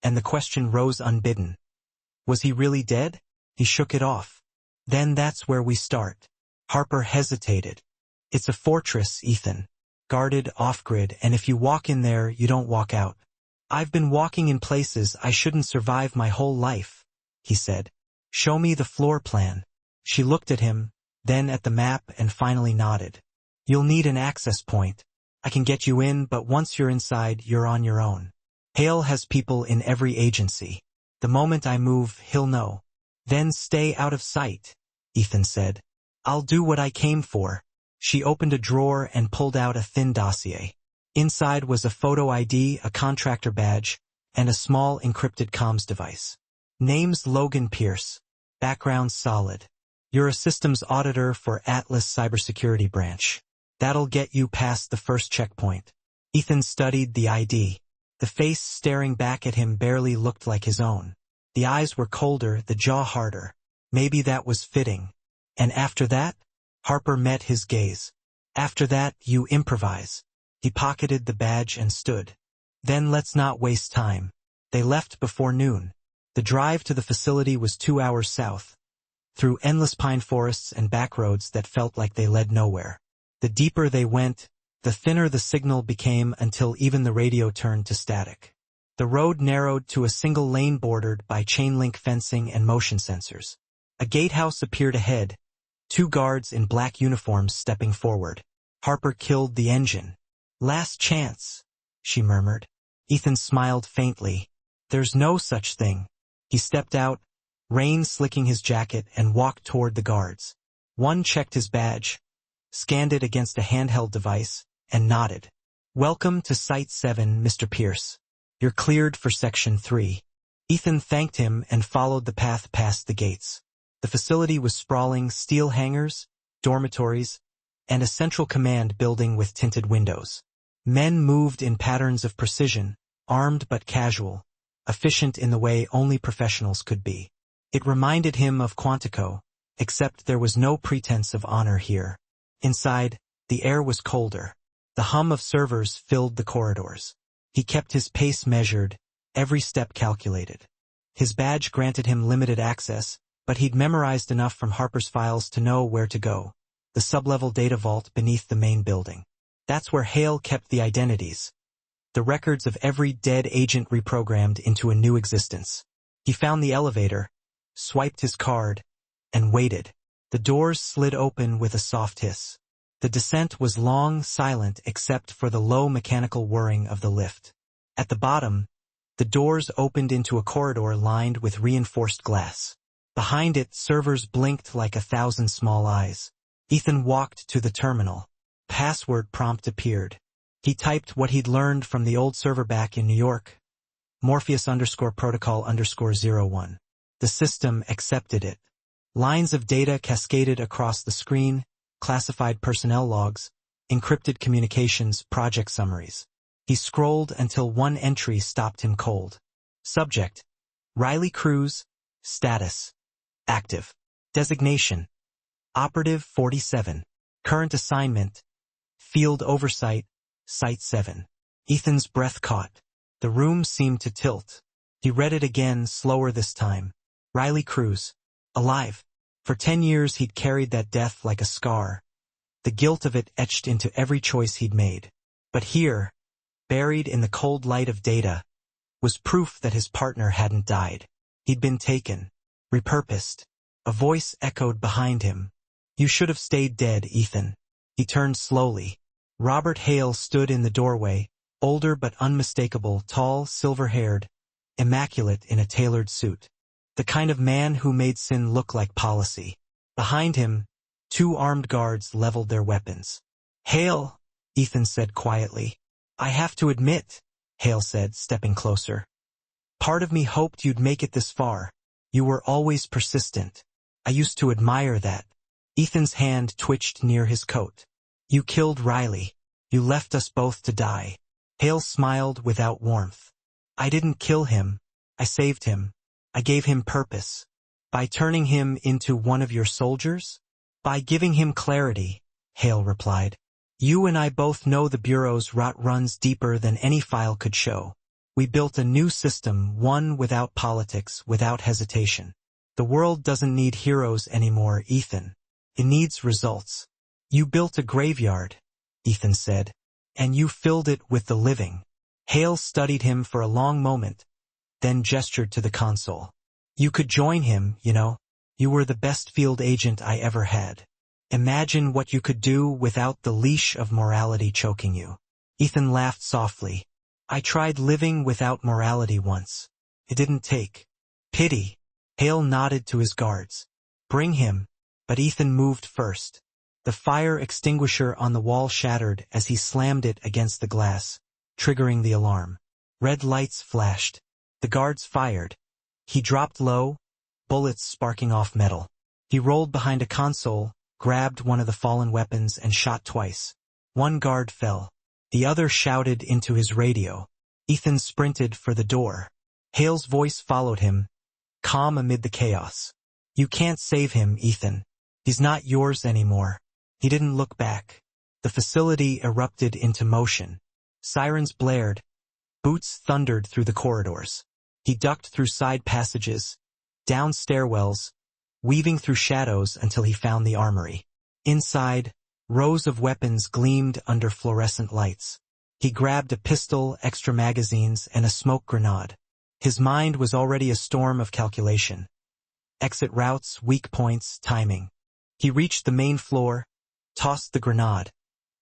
and the question rose unbidden. Was he really dead? He shook it off. Then that's where we start. Harper hesitated. It's a fortress, Ethan. Guarded, off-grid, and if you walk in there, you don't walk out. I've been walking in places I shouldn't survive my whole life, he said. Show me the floor plan. She looked at him, then at the map and finally nodded. You'll need an access point. I can get you in, but once you're inside, you're on your own. Hale has people in every agency. The moment I move, he'll know. Then stay out of sight, Ethan said. I'll do what I came for. She opened a drawer and pulled out a thin dossier. Inside was a photo ID, a contractor badge, and a small encrypted comms device. Name's Logan Pierce. Background solid. You're a systems auditor for Atlas Cybersecurity Branch. That'll get you past the first checkpoint. Ethan studied the ID. The face staring back at him barely looked like his own. The eyes were colder, the jaw harder. Maybe that was fitting. And after that? Harper met his gaze. After that, you improvise. He pocketed the badge and stood. Then let's not waste time. They left before noon. The drive to the facility was 2 hours south, through endless pine forests and back roads that felt like they led nowhere. The deeper they went, the thinner the signal became until even the radio turned to static. The road narrowed to a single lane bordered by chain-link fencing and motion sensors. A gatehouse appeared ahead, 2 guards in black uniforms stepping forward. Harper killed the engine. Last chance, she murmured. Ethan smiled faintly. There's no such thing. He stepped out, rain slicking his jacket, and walked toward the guards. One checked his badge, scanned it against a handheld device, and nodded. Welcome to Site 7, Mr. Pierce. You're cleared for Section 3. Ethan thanked him and followed the path past the gates. The facility was sprawling, steel hangars, dormitories, and a central command building with tinted windows. Men moved in patterns of precision, armed but casual, efficient in the way only professionals could be. It reminded him of Quantico, except there was no pretense of honor here. Inside, the air was colder. The hum of servers filled the corridors. He kept his pace measured, every step calculated. His badge granted him limited access, but he'd memorized enough from Harper's files to know where to go. The sublevel data vault beneath the main building. That's where Hale kept the identities. The records of every dead agent reprogrammed into a new existence. He found the elevator, swiped his card, and waited. The doors slid open with a soft hiss. The descent was long, silent except for the low mechanical whirring of the lift. At the bottom, the doors opened into a corridor lined with reinforced glass. Behind it, servers blinked like 1,000 small eyes. Ethan walked to the terminal. Password prompt appeared. He typed what he'd learned from the old server back in New York. Morpheus_protocol_01. The system accepted it. Lines of data cascaded across the screen, classified personnel logs, encrypted communications, project summaries. He scrolled until one entry stopped him cold. Subject: Riley Cruz. Status: active. Designation: Operative 47. Current assignment: Field Oversight, Site 7. Ethan's breath caught. The room seemed to tilt. He read it again, slower this time. Riley Cruz. Alive. For 10 years he'd carried that death like a scar, the guilt of it etched into every choice he'd made. But here, buried in the cold light of data, was proof that his partner hadn't died. He'd been taken, repurposed. A voice echoed behind him. "You should have stayed dead, Ethan." He turned slowly. Robert Hale stood in the doorway, older but unmistakable, tall, silver-haired, immaculate in a tailored suit. The kind of man who made sin look like policy. Behind him, 2 armed guards leveled their weapons. "Hale," Ethan said quietly. "I have to admit," Hale said, stepping closer. "Part of me hoped you'd make it this far. You were always persistent. I used to admire that." Ethan's hand twitched near his coat. "You killed Riley. You left us both to die." Hale smiled without warmth. "I didn't kill him. I saved him. I gave him purpose. By turning him into one of your soldiers? By giving him clarity," Hale replied. "You and I both know the Bureau's rot runs deeper than any file could show. We built a new system, one without politics, without hesitation. The world doesn't need heroes anymore, Ethan. It needs results. You built a graveyard," Ethan said, "and you filled it with the living." Hale studied him for a long moment, then gestured to the console. "You could join him, you know. You were the best field agent I ever had. Imagine what you could do without the leash of morality choking you." Ethan laughed softly. "I tried living without morality once. It didn't take. Pity." Hale nodded to his guards. "Bring him." But Ethan moved first. The fire extinguisher on the wall shattered as he slammed it against the glass, triggering the alarm. Red lights flashed. The guards fired. He dropped low, bullets sparking off metal. He rolled behind a console, grabbed one of the fallen weapons and shot twice. One guard fell. The other shouted into his radio. Ethan sprinted for the door. Hale's voice followed him, calm amid the chaos. "You can't save him, Ethan. He's not yours anymore." He didn't look back. The facility erupted into motion. Sirens blared. Boots thundered through the corridors. He ducked through side passages, down stairwells, weaving through shadows until he found the armory. Inside, rows of weapons gleamed under fluorescent lights. He grabbed a pistol, extra magazines, and a smoke grenade. His mind was already a storm of calculation. Exit routes, weak points, timing. He reached the main floor, tossed the grenade,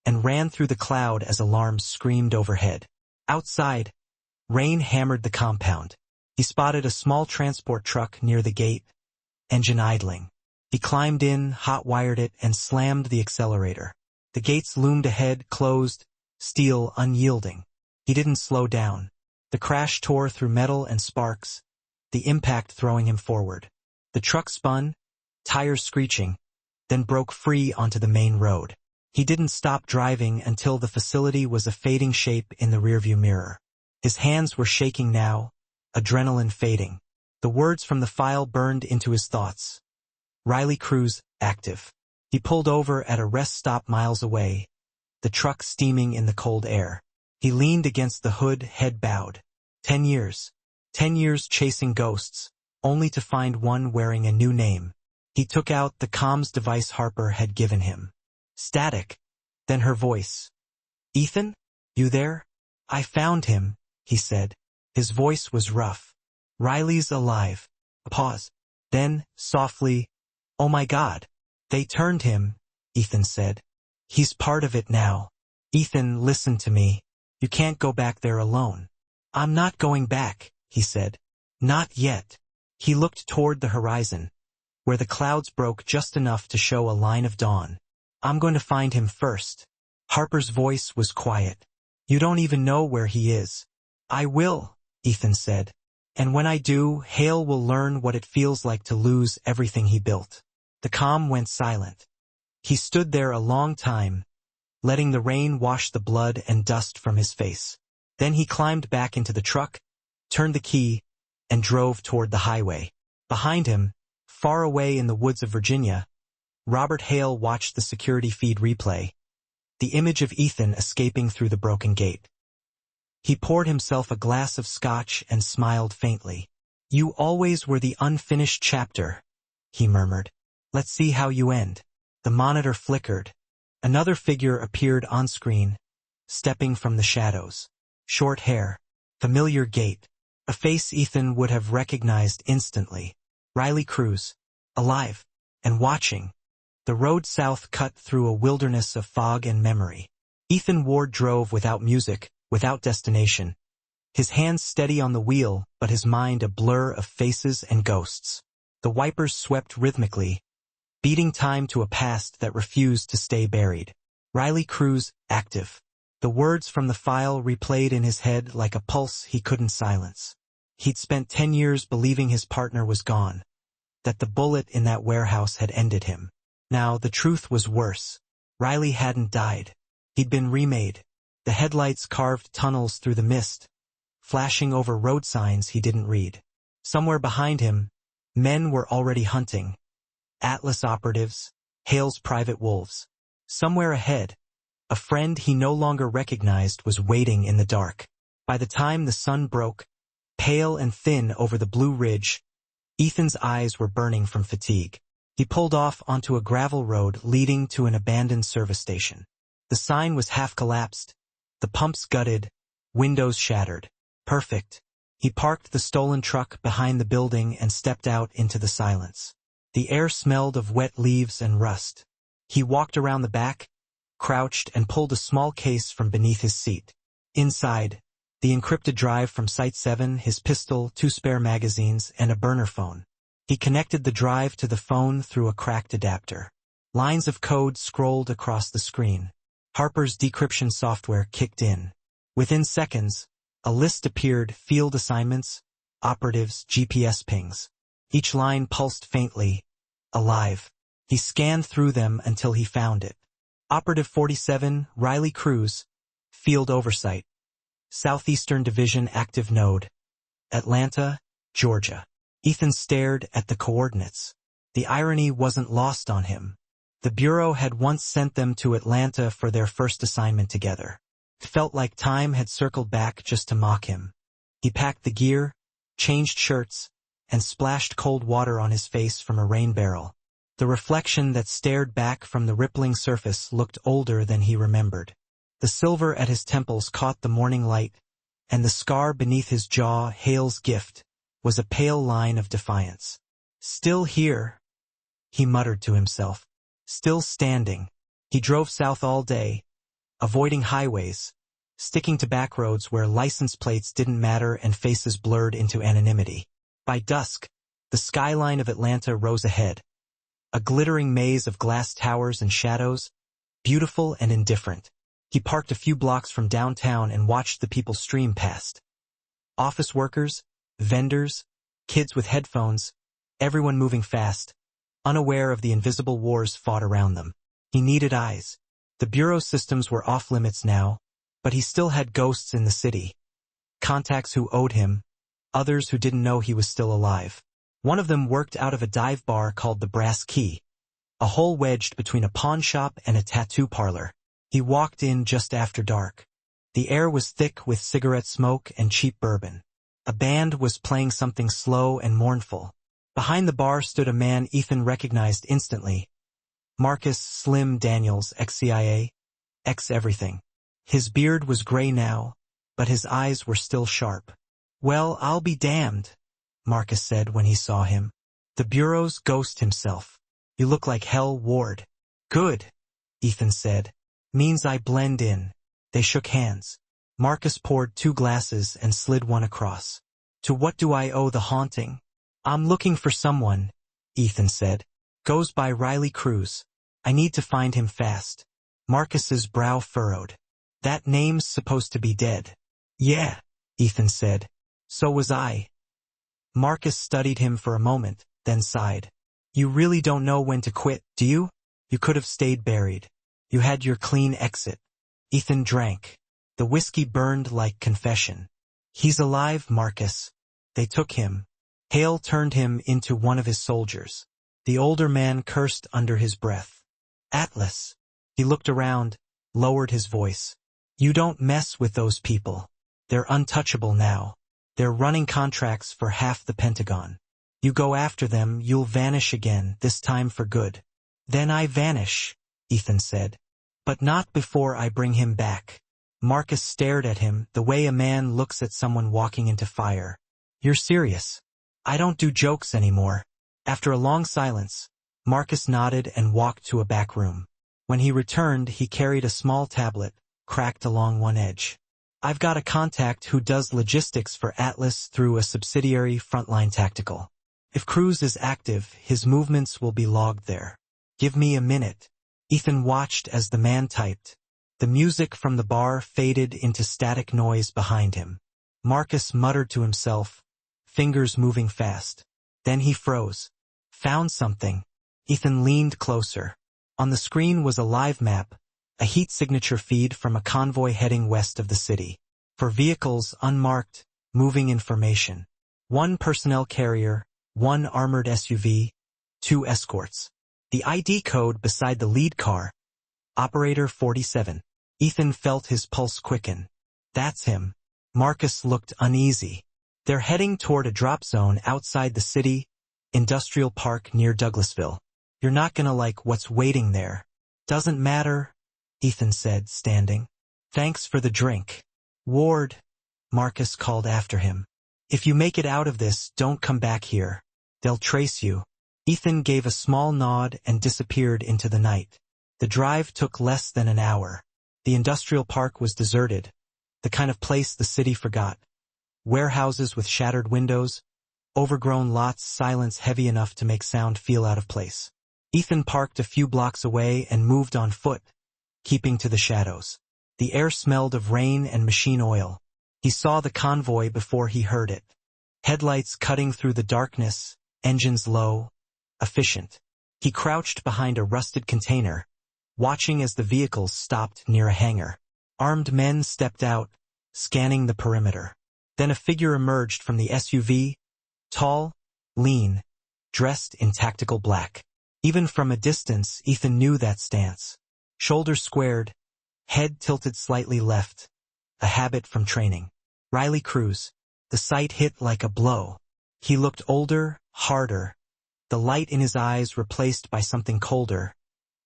and ran through the cloud as alarms screamed overhead. Outside, rain hammered the compound. He spotted a small transport truck near the gate, engine idling. He climbed in, hot-wired it, and slammed the accelerator. The gates loomed ahead, closed, steel unyielding. He didn't slow down. The crash tore through metal and sparks, the impact throwing him forward. The truck spun, tires screeching, then broke free onto the main road. He didn't stop driving until the facility was a fading shape in the rearview mirror. His hands were shaking now, adrenaline fading. The words from the file burned into his thoughts. Riley Cruz, active. He pulled over at a rest stop miles away, the truck steaming in the cold air. He leaned against the hood, head bowed. 10 years. 10 years chasing ghosts, only to find one wearing a new name. He took out the comms device Harper had given him. Static. Then her voice. "Ethan? You there?" "I found him," he said. His voice was rough. "Riley's alive." A pause. Then, softly, "Oh my God. They turned him," Ethan said. "He's part of it now." "Ethan, listen to me. You can't go back there alone." "I'm not going back," he said. "Not yet." He looked toward the horizon, where the clouds broke just enough to show a line of dawn. "I'm going to find him first." Harper's voice was quiet. "You don't even know where he is." "I will," Ethan said. "And when I do, Hale will learn what it feels like to lose everything he built." The comm went silent. He stood there a long time, letting the rain wash the blood and dust from his face. Then he climbed back into the truck, turned the key, and drove toward the highway. Behind him, far away in the woods of Virginia, Robert Hale watched the security feed replay, the image of Ethan escaping through the broken gate. He poured himself a glass of scotch and smiled faintly. "You always were the unfinished chapter," he murmured. Let's see how you end. The monitor flickered. Another figure appeared on screen, stepping from the shadows. Short hair. Familiar gait. A face Ethan would have recognized instantly. Riley Cruz. Alive. And watching. The road south cut through a wilderness of fog and memory. Ethan Ward drove without music, without destination. His hands steady on the wheel, but his mind a blur of faces and ghosts. The wipers swept rhythmically, beating time to a past that refused to stay buried. Riley Cruz, active. The words from the file replayed in his head like a pulse he couldn't silence. He'd spent 10 years believing his partner was gone, that the bullet in that warehouse had ended him. Now the truth was worse. Riley hadn't died. He'd been remade. The headlights carved tunnels through the mist, flashing over road signs he didn't read. Somewhere behind him, men were already hunting. Atlas operatives, Hale's private wolves. Somewhere ahead, a friend he no longer recognized was waiting in the dark. By the time the sun broke, pale and thin over the blue ridge, Ethan's eyes were burning from fatigue. He pulled off onto a gravel road leading to an abandoned service station. The sign was half collapsed, the pumps gutted, windows shattered. Perfect. He parked the stolen truck behind the building and stepped out into the silence. The air smelled of wet leaves and rust. He walked around the back, crouched and pulled a small case from beneath his seat. Inside, the encrypted drive from Site 7, his pistol, 2 spare magazines, and a burner phone. He connected the drive to the phone through a cracked adapter. Lines of code scrolled across the screen. Harper's decryption software kicked in. Within seconds, a list appeared: field assignments, operatives, GPS pings. Each line pulsed faintly. Alive. He scanned through them until he found it. Operative 47, Riley Cruz, Field Oversight. Southeastern Division Active Node. Atlanta, Georgia. Ethan stared at the coordinates. The irony wasn't lost on him. The Bureau had once sent them to Atlanta for their first assignment together. It felt like time had circled back just to mock him. He packed the gear, changed shirts, and splashed cold water on his face from a rain barrel. The reflection that stared back from the rippling surface looked older than he remembered. The silver at his temples caught the morning light, and the scar beneath his jaw, Hale's gift, was a pale line of defiance. Still here, he muttered to himself. Still standing. He drove south all day, avoiding highways, sticking to back roads where license plates didn't matter and faces blurred into anonymity. By dusk, the skyline of Atlanta rose ahead. A glittering maze of glass towers and shadows, beautiful and indifferent. He parked a few blocks from downtown and watched the people stream past. Office workers, vendors, kids with headphones, everyone moving fast, unaware of the invisible wars fought around them. He needed eyes. The Bureau's systems were off-limits now, but he still had ghosts in the city. Contacts who owed him, others who didn't know he was still alive. One of them worked out of a dive bar called the Brass Key, a hole wedged between a pawn shop and a tattoo parlor. He walked in just after dark. The air was thick with cigarette smoke and cheap bourbon. A band was playing something slow and mournful. Behind the bar stood a man Ethan recognized instantly. Marcus Slim Daniels, ex-CIA, ex-everything. His beard was gray now, but his eyes were still sharp. "Well, I'll be damned," Marcus said when he saw him. "The Bureau's ghost himself. You look like hell, Ward." "Good," Ethan said. "Means I blend in." They shook hands. Marcus poured 2 glasses and slid one across. "To what do I owe the haunting?" "I'm looking for someone," Ethan said. "Goes by Riley Cruz. I need to find him fast." Marcus's brow furrowed. "That name's supposed to be dead." "Yeah," Ethan said. "So was I." Marcus studied him for a moment, then sighed. "You really don't know when to quit, do you? You could have stayed buried. You had your clean exit." Ethan drank. The whiskey burned like confession. "He's alive, Marcus. They took him." Hale turned him into one of his soldiers. The older man cursed under his breath. "Atlas." He looked around, lowered his voice. "You don't mess with those people. They're untouchable now. They're running contracts for half the Pentagon. You go after them, you'll vanish again, this time for good. Then I vanish, Ethan said. But not before I bring him back. Marcus stared at him, the way a man looks at someone walking into fire. You're serious? I don't do jokes anymore. After a long silence, Marcus nodded and walked to a back room. When he returned, he carried a small tablet, cracked along one edge. I've got a contact who does logistics for Atlas through a subsidiary Frontline Tactical. If Cruz is active, his movements will be logged there. Give me a minute. Ethan watched as the man typed. The music from the bar faded into static noise behind him. Marcus muttered to himself, fingers moving fast. Then he froze. Found something. Ethan leaned closer. On the screen was a live map, a heat signature feed from a convoy heading west of the city. For vehicles unmarked, moving information. 1 personnel carrier, 1 armored SUV, 2 escorts. The ID code beside the lead car. Operator 47. Ethan felt his pulse quicken. That's him. Marcus looked uneasy. They're heading toward a drop zone outside the city, industrial park near Douglasville. You're not gonna like what's waiting there. Doesn't matter, Ethan said, standing. Thanks for the drink. Ward, Marcus called after him. If you make it out of this, don't come back here. They'll trace you. Ethan gave a small nod and disappeared into the night. The drive took less than an hour. The industrial park was deserted, the kind of place the city forgot. Warehouses with shattered windows, overgrown lots, silence heavy enough to make sound feel out of place. Ethan parked a few blocks away and moved on foot, keeping to the shadows. The air smelled of rain and machine oil. He saw the convoy before he heard it. Headlights cutting through the darkness, engines low, efficient. He crouched behind a rusted container, watching as the vehicles stopped near a hangar. Armed men stepped out, scanning the perimeter. Then a figure emerged from the SUV, tall, lean, dressed in tactical black. Even from a distance, Ethan knew that stance. Shoulders squared, head tilted slightly left, a habit from training. Riley Cruz. The sight hit like a blow. He looked older, harder, the light in his eyes replaced by something colder,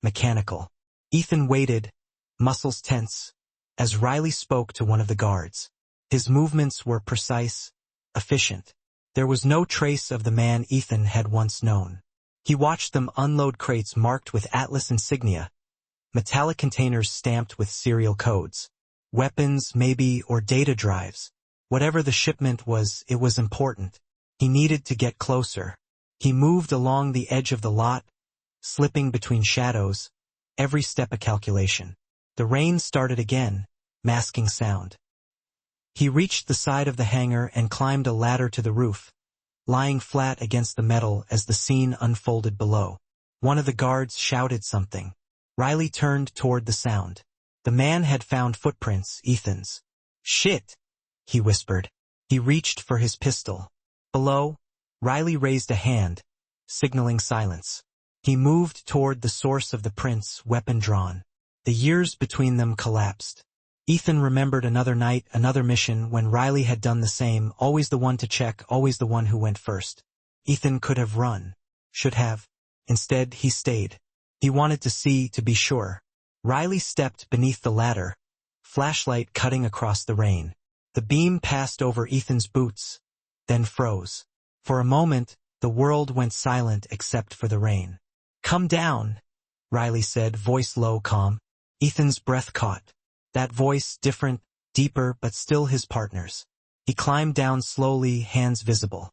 mechanical. Ethan waited, muscles tense, as Riley spoke to one of the guards. His movements were precise, efficient. There was no trace of the man Ethan had once known. He watched them unload crates marked with Atlas insignia, metallic containers stamped with serial codes. Weapons, maybe, or data drives. Whatever the shipment was, it was important. He needed to get closer. He moved along the edge of the lot, slipping between shadows, every step a calculation. The rain started again, masking sound. He reached the side of the hangar and climbed a ladder to the roof, lying flat against the metal as the scene unfolded below. One of the guards shouted something. Riley turned toward the sound. The man had found footprints, Ethan's. Shit, he whispered. He reached for his pistol. Below, Riley raised a hand, signaling silence. He moved toward the source of the prints, weapon drawn. The years between them collapsed. Ethan remembered another night, another mission, when Riley had done the same, always the one to check, always the one who went first. Ethan could have run. Should have. Instead, he stayed. He wanted to see, to be sure. Riley stepped beneath the ladder, flashlight cutting across the rain. The beam passed over Ethan's boots, then froze. For a moment, the world went silent except for the rain. Come down, Riley said, voice low, calm. Ethan's breath caught. That voice, different, deeper, but still his partner's. He climbed down slowly, hands visible.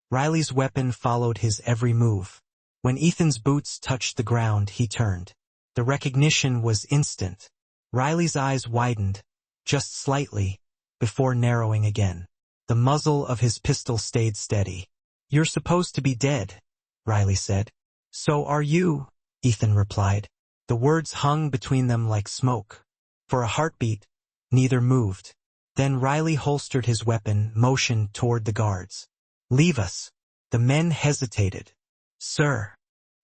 Riley's weapon followed his every move. When Ethan's boots touched the ground, he turned. The recognition was instant. Riley's eyes widened, just slightly, before narrowing again. The muzzle of his pistol stayed steady. You're supposed to be dead, Riley said. So are you, Ethan replied. The words hung between them like smoke. For a heartbeat, neither moved. Then Riley holstered his weapon, motioned toward the guards. Leave us. The men hesitated. Sir.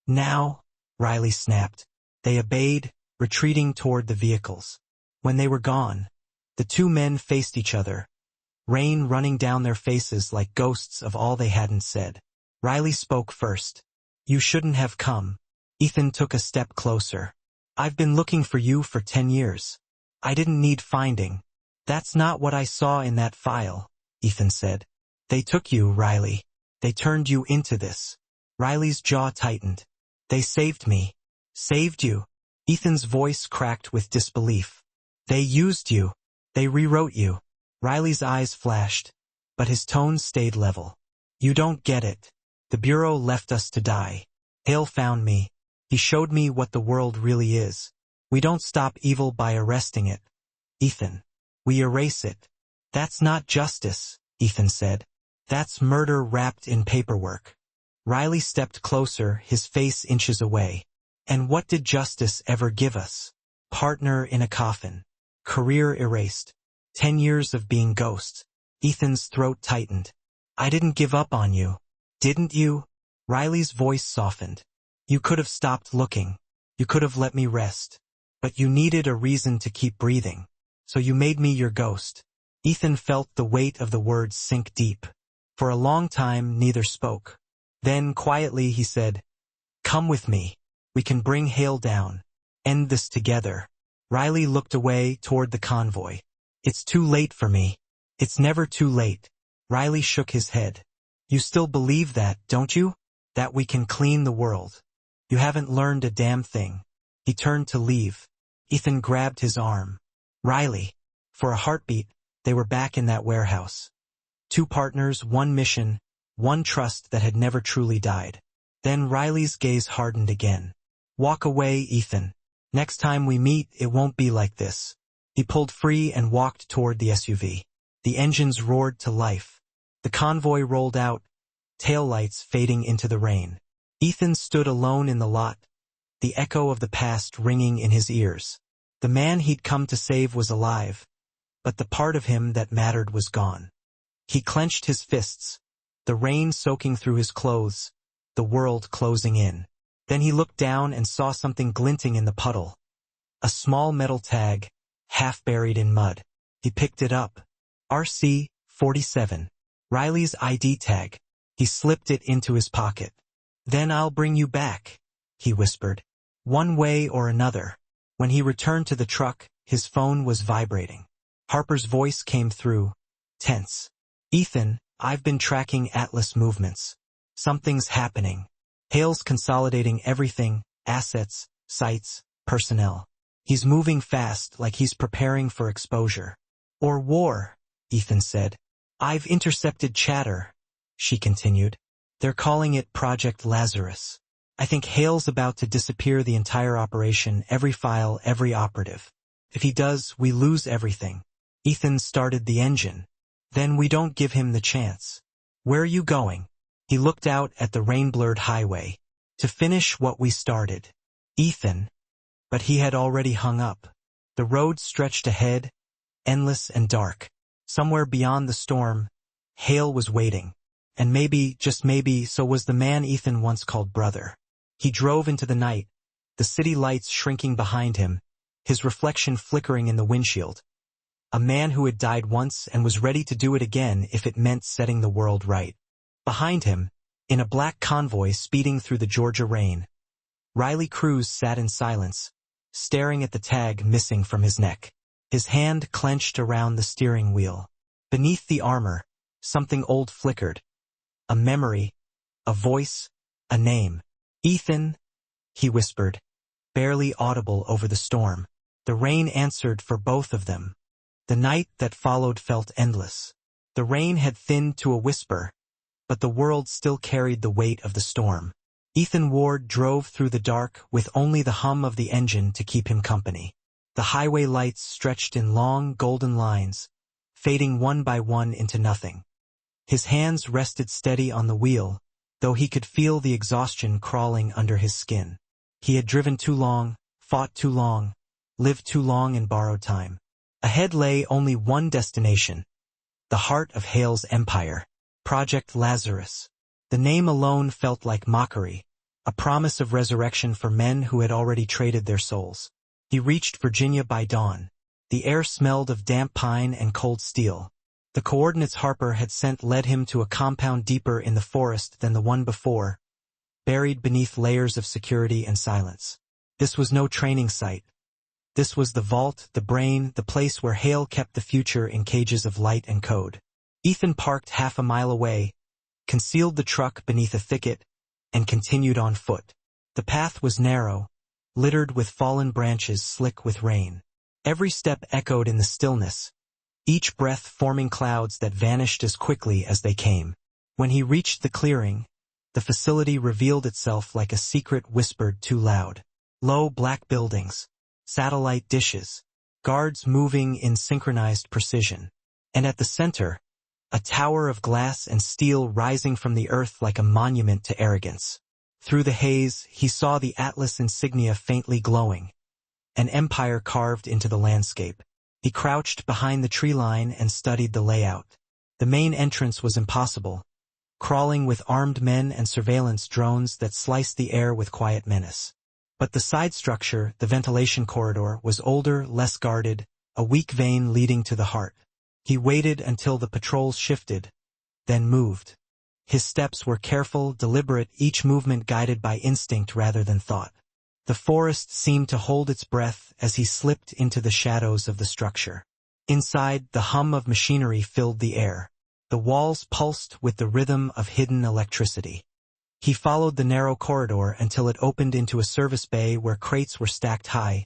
Now, Riley snapped. They obeyed, retreating toward the vehicles. When they were gone, the two men faced each other, rain running down their faces like ghosts of all they hadn't said. Riley spoke first. You shouldn't have come. Ethan took a step closer. I've been looking for you for 10 years. I didn't need finding. That's not what I saw in that file, Ethan said. They took you, Riley. They turned you into this. Riley's jaw tightened. They saved me. Saved you? Ethan's voice cracked with disbelief. They used you. They rewrote you. Riley's eyes flashed, but his tone stayed level. You don't get it. The Bureau left us to die. Hale found me. He showed me what the world really is. We don't stop evil by arresting it. Ethan. We erase it. That's not justice, Ethan said. That's murder wrapped in paperwork. Riley stepped closer, his face inches away. And what did justice ever give us? Partner in a coffin. Career erased. 10 years of being ghosts. Ethan's throat tightened. I didn't give up on you. Didn't you? Riley's voice softened. You could have stopped looking. You could have let me rest. But you needed a reason to keep breathing. So you made me your ghost. Ethan felt the weight of the words sink deep. For a long time, neither spoke. Then, quietly, he said, Come with me. We can bring Hale down. End this together. Riley looked away toward the convoy. It's too late for me. It's never too late. Riley shook his head. You still believe that, don't you? That we can clean the world. You haven't learned a damn thing. He turned to leave. Ethan grabbed his arm. Riley. For a heartbeat, they were back in that warehouse. 2 partners, 1 mission, 1 trust that had never truly died. Then Riley's gaze hardened again. Walk away, Ethan. Next time we meet, it won't be like this. He pulled free and walked toward the SUV. The engines roared to life. The convoy rolled out, taillights fading into the rain. Ethan stood alone in the lot, the echo of the past ringing in his ears. The man he'd come to save was alive, but the part of him that mattered was gone. He clenched his fists, the rain soaking through his clothes, the world closing in. Then he looked down and saw something glinting in the puddle. A small metal tag, half buried in mud. He picked it up. RC-47. Riley's ID tag. He slipped it into his pocket. Then I'll bring you back, he whispered. One way or another. When he returned to the truck, his phone was vibrating. Harper's voice came through, tense. Ethan, I've been tracking Atlas movements. Something's happening. Hale's consolidating everything, assets, sites, personnel. He's moving fast, like he's preparing for exposure. Or war, Ethan said. I've intercepted chatter, she continued. They're calling it Project Lazarus. I think Hale's about to disappear the entire operation, every file, every operative. If he does, we lose everything. Ethan started the engine. Then we don't give him the chance. Where are you going? He looked out at the rain-blurred highway. To finish what we started. Ethan. But he had already hung up. The road stretched ahead, endless and dark. Somewhere beyond the storm, Hale was waiting. And maybe, just maybe, so was the man Ethan once called brother. He drove into the night, the city lights shrinking behind him, his reflection flickering in the windshield. A man who had died once and was ready to do it again if it meant setting the world right. Behind him, in a black convoy speeding through the Georgia rain, Riley Cruz sat in silence, staring at the tag missing from his neck. His hand clenched around the steering wheel. Beneath the armor, something old flickered. A memory, a voice, a name. Ethan, he whispered, barely audible over the storm. The rain answered for both of them. The night that followed felt endless. The rain had thinned to a whisper, but the world still carried the weight of the storm. Ethan Ward drove through the dark with only the hum of the engine to keep him company. The highway lights stretched in long, golden lines, fading one by one into nothing. His hands rested steady on the wheel, though he could feel the exhaustion crawling under his skin. He had driven too long, fought too long, lived too long in borrowed time. Ahead lay only one destination, the heart of Hale's empire, Project Lazarus. The name alone felt like mockery, a promise of resurrection for men who had already traded their souls. He reached Virginia by dawn. The air smelled of damp pine and cold steel. The coordinates Harper had sent led him to a compound deeper in the forest than the one before, buried beneath layers of security and silence. This was no training site. This was the vault, the brain, the place where Hale kept the future in cages of light and code. Ethan parked half a mile away, concealed the truck beneath a thicket, and continued on foot. The path was narrow, littered with fallen branches slick with rain. Every step echoed in the stillness, each breath forming clouds that vanished as quickly as they came. When he reached the clearing, the facility revealed itself like a secret whispered too loud. Low black buildings, satellite dishes, guards moving in synchronized precision. And at the center, a tower of glass and steel rising from the earth like a monument to arrogance. Through the haze, he saw the Atlas insignia faintly glowing, an empire carved into the landscape. He crouched behind the tree line and studied the layout. The main entrance was impossible, crawling with armed men and surveillance drones that sliced the air with quiet menace. But the side structure, the ventilation corridor, was older, less guarded, a weak vein leading to the heart. He waited until the patrols shifted, then moved. His steps were careful, deliberate, each movement guided by instinct rather than thought. The forest seemed to hold its breath as he slipped into the shadows of the structure. Inside, the hum of machinery filled the air. The walls pulsed with the rhythm of hidden electricity. He followed the narrow corridor until it opened into a service bay where crates were stacked high,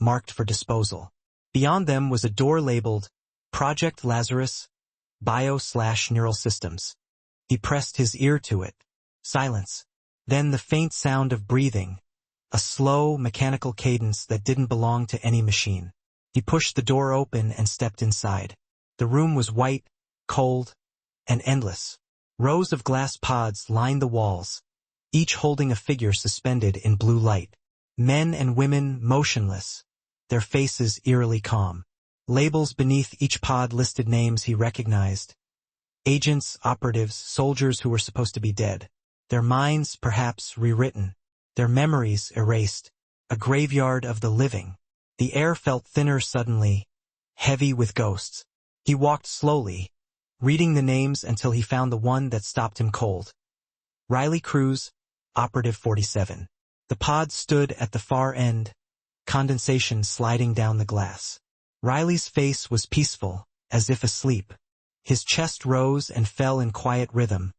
marked for disposal. Beyond them was a door labeled Project Lazarus, Bio/Neural Systems. He pressed his ear to it. Silence. Then the faint sound of breathing, a slow, mechanical cadence that didn't belong to any machine. He pushed the door open and stepped inside. The room was white, cold, and endless. Rows of glass pods lined the walls, each holding a figure suspended in blue light. Men and women motionless, their faces eerily calm. Labels beneath each pod listed names he recognized. Agents, operatives, soldiers who were supposed to be dead. Their minds perhaps rewritten, their memories erased. A graveyard of the living. The air felt thinner suddenly, heavy with ghosts. He walked slowly, reading the names until he found the one that stopped him cold. Riley Cruz, Operative 47. The pod stood at the far end, condensation sliding down the glass. Riley's face was peaceful, as if asleep. His chest rose and fell in quiet rhythm,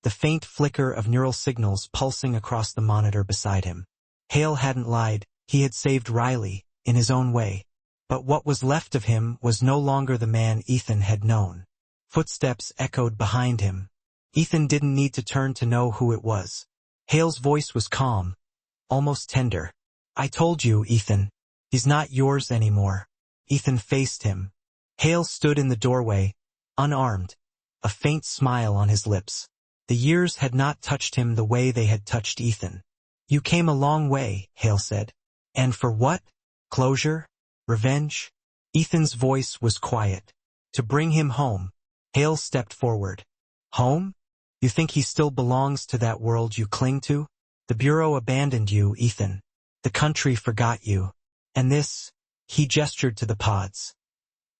the faint flicker of neural signals pulsing across the monitor beside him. Hale hadn't lied, he had saved Riley, in his own way. But what was left of him was no longer the man Ethan had known. Footsteps echoed behind him. Ethan didn't need to turn to know who it was. Hale's voice was calm, almost tender. "I told you, Ethan. He's not yours anymore." Ethan faced him. Hale stood in the doorway, unarmed, a faint smile on his lips. The years had not touched him the way they had touched Ethan. "You came a long way," Hale said. "And for what? Closure? Revenge?" Ethan's voice was quiet. "To bring him home." Hale stepped forward. "Home? You think he still belongs to that world you cling to? The Bureau abandoned you, Ethan. The country forgot you. And this," he gestured to the pods.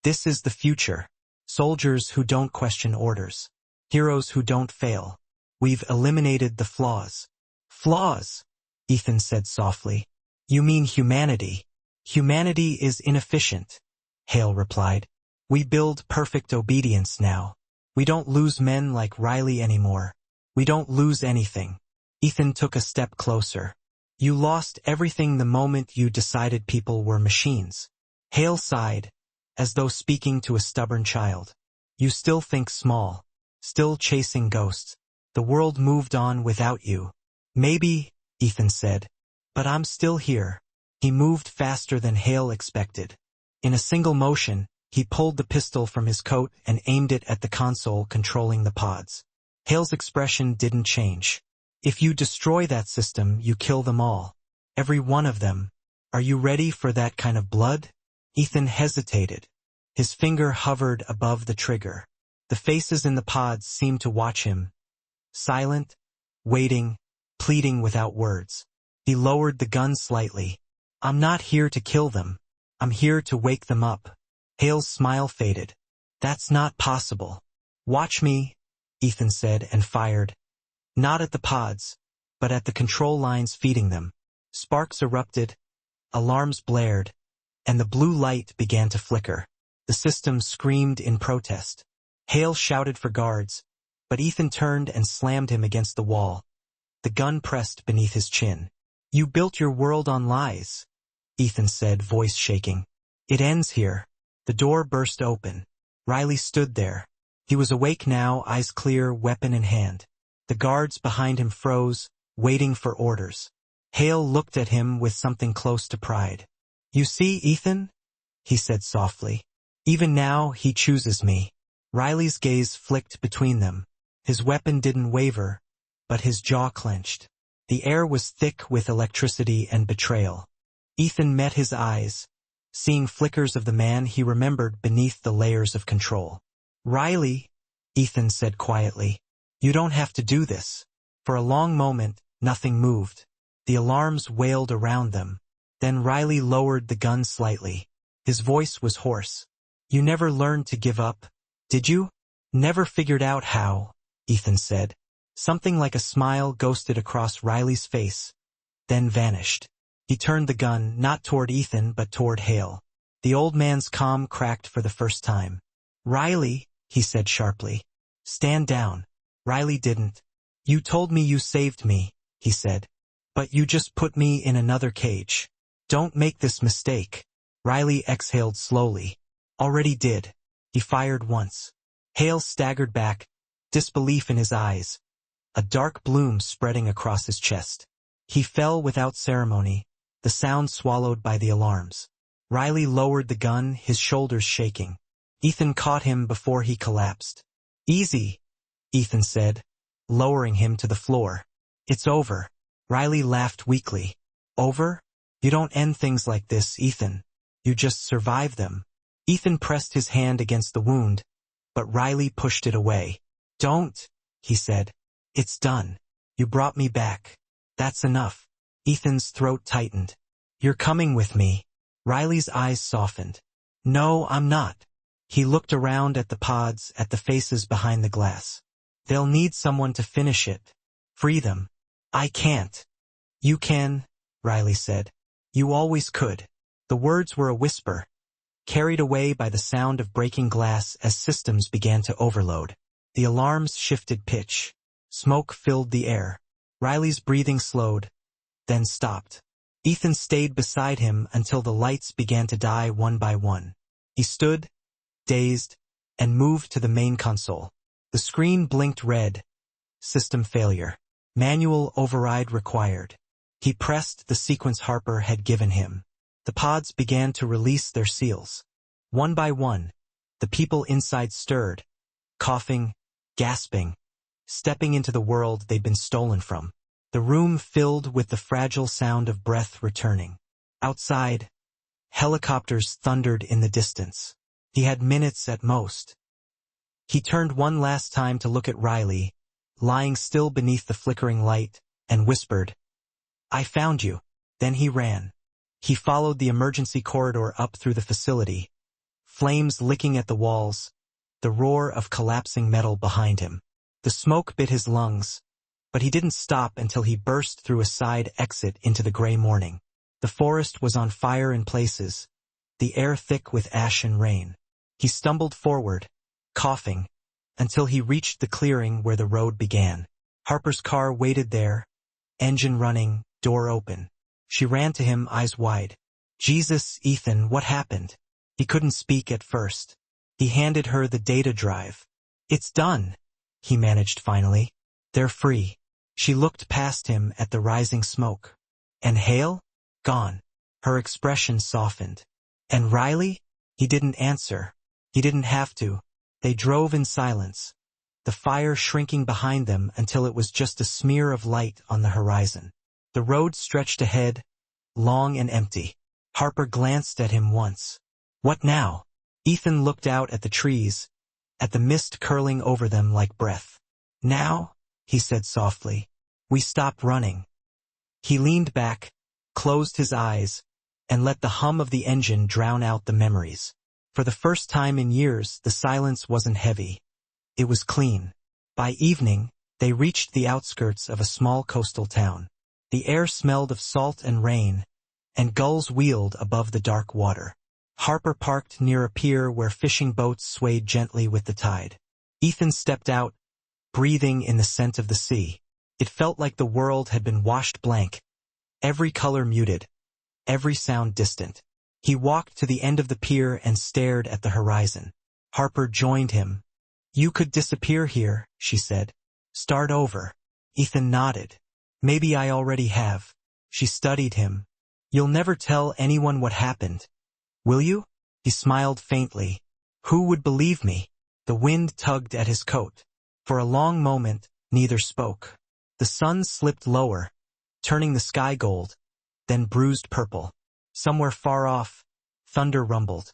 "This is the future. Soldiers who don't question orders. Heroes who don't fail. We've eliminated the flaws." "Flaws?" Ethan said softly. "You mean humanity." "Humanity is inefficient," Hale replied. "We build perfect obedience now. We don't lose men like Riley anymore. We don't lose anything." Ethan took a step closer. "You lost everything the moment you decided people were machines." Hale sighed, as though speaking to a stubborn child. "You still think small, still chasing ghosts. The world moved on without you." "Maybe," Ethan said, "but I'm still here." He moved faster than Hale expected. In a single motion, he pulled the pistol from his coat and aimed it at the console controlling the pods. Hale's expression didn't change. "If you destroy that system, you kill them all. Every one of them. Are you ready for that kind of blood?" Ethan hesitated. His finger hovered above the trigger. The faces in the pods seemed to watch him. Silent, waiting, pleading without words. He lowered the gun slightly. "I'm not here to kill them. I'm here to wake them up." Hale's smile faded. That's not possible. Watch me, Ethan said and fired. Not at the pods, but at the control lines feeding them. Sparks erupted, alarms blared, and the blue light began to flicker. The system screamed in protest. Hale shouted for guards, but Ethan turned and slammed him against the wall. The gun pressed beneath his chin. You built your world on lies, Ethan said, voice shaking. It ends here. The door burst open. Riley stood there. He was awake now, eyes clear, weapon in hand. The guards behind him froze, waiting for orders. Hale looked at him with something close to pride. You see, Ethan? He said softly. Even now, he chooses me. Riley's gaze flicked between them. His weapon didn't waver, but his jaw clenched. The air was thick with electricity and betrayal. Ethan met his eyes, seeing flickers of the man he remembered beneath the layers of control. Riley, Ethan said quietly, you don't have to do this. For a long moment, nothing moved. The alarms wailed around them. Then Riley lowered the gun slightly. His voice was hoarse. You never learned to give up, did you? Never figured out how, Ethan said. Something like a smile ghosted across Riley's face, then vanished. He turned the gun not toward Ethan but toward Hale. The old man's calm cracked for the first time. Riley, he said sharply. Stand down. Riley didn't. You told me you saved me, he said. But you just put me in another cage. Don't make this mistake. Riley exhaled slowly. Already did. He fired once. Hale staggered back, disbelief in his eyes, a dark bloom spreading across his chest. He fell without ceremony, the sound swallowed by the alarms. Riley lowered the gun, his shoulders shaking. Ethan caught him before he collapsed. Easy, Ethan said, lowering him to the floor. It's over. Riley laughed weakly. Over? You don't end things like this, Ethan. You just survive them. Ethan pressed his hand against the wound, but Riley pushed it away. Don't, he said. It's done. You brought me back. That's enough. Ethan's throat tightened. You're coming with me. Riley's eyes softened. No, I'm not. He looked around at the pods, at the faces behind the glass. They'll need someone to finish it. Free them. I can't. You can, Riley said. You always could. The words were a whisper, carried away by the sound of breaking glass as systems began to overload. The alarms shifted pitch. Smoke filled the air. Riley's breathing slowed, then stopped. Ethan stayed beside him until the lights began to die one by one. He stood, dazed, and moved to the main console. The screen blinked red. System failure. Manual override required. He pressed the sequence Harper had given him. The pods began to release their seals. One by one, the people inside stirred, coughing, gasping, stepping into the world they'd been stolen from. The room filled with the fragile sound of breath returning. Outside, helicopters thundered in the distance. He had minutes at most. He turned one last time to look at Riley, lying still beneath the flickering light, and whispered, I found you. Then he ran. He followed the emergency corridor up through the facility, flames licking at the walls, the roar of collapsing metal behind him. The smoke bit his lungs, but he didn't stop until he burst through a side exit into the gray morning. The forest was on fire in places, the air thick with ash and rain. He stumbled forward, coughing, until he reached the clearing where the road began. Harper's car waited there, engine running, door open. She ran to him, eyes wide. Jesus, Ethan, what happened? He couldn't speak at first. He handed her the data drive. It's done, he managed finally. They're free. She looked past him at the rising smoke. And Hale? Gone. Her expression softened. And Riley? He didn't answer. He didn't have to. They drove in silence, the fire shrinking behind them until it was just a smear of light on the horizon. The road stretched ahead, long and empty. Harper glanced at him once. What now? Ethan looked out at the trees, at the mist curling over them like breath. Now, he said softly, we stop running. He leaned back, closed his eyes, and let the hum of the engine drown out the memories. For the first time in years, the silence wasn't heavy. It was clean. By evening, they reached the outskirts of a small coastal town. The air smelled of salt and rain, and gulls wheeled above the dark water. Harper parked near a pier where fishing boats swayed gently with the tide. Ethan stepped out, breathing in the scent of the sea. It felt like the world had been washed blank, every color muted, every sound distant. He walked to the end of the pier and stared at the horizon. Harper joined him. "You could disappear here," she said. "Start over." Ethan nodded. "Maybe I already have." She studied him. "You'll never tell anyone what happened, will you?" He smiled faintly. "Who would believe me?" The wind tugged at his coat. For a long moment, neither spoke. The sun slipped lower, turning the sky gold, then bruised purple. Somewhere far off, thunder rumbled.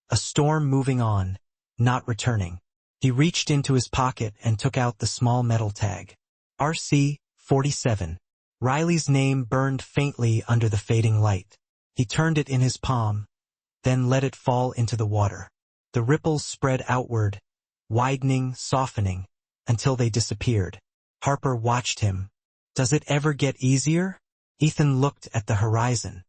A storm moving on, not returning. He reached into his pocket and took out the small metal tag. RC 47. Riley's name burned faintly under the fading light. He turned it in his palm, then let it fall into the water. The ripples spread outward, widening, softening, until they disappeared. Harper watched him. "Does it ever get easier?" Ethan looked at the horizon.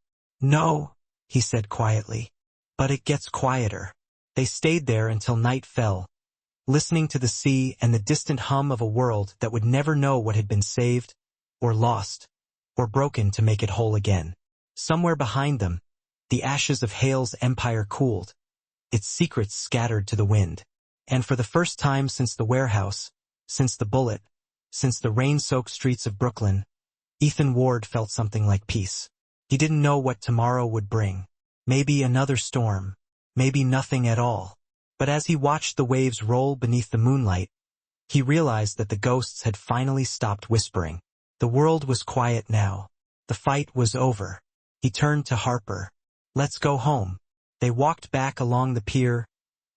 "No," he said quietly, "but it gets quieter." They stayed there until night fell, listening to the sea and the distant hum of a world that would never know what had been saved, or lost, or broken to make it whole again. Somewhere behind them, the ashes of Hale's empire cooled, its secrets scattered to the wind. And for the first time since the warehouse, since the bullet, since the rain-soaked streets of Brooklyn, Ethan Ward felt something like peace. He didn't know what tomorrow would bring. Maybe another storm, maybe nothing at all. But as he watched the waves roll beneath the moonlight, he realized that the ghosts had finally stopped whispering. The world was quiet now. The fight was over. He turned to Harper. "Let's go home." They walked back along the pier,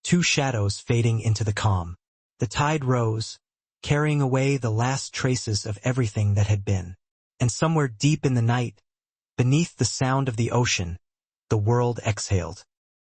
two shadows fading into the calm. The tide rose, carrying away the last traces of everything that had been. And somewhere deep in the night, beneath the sound of the ocean, the world exhaled.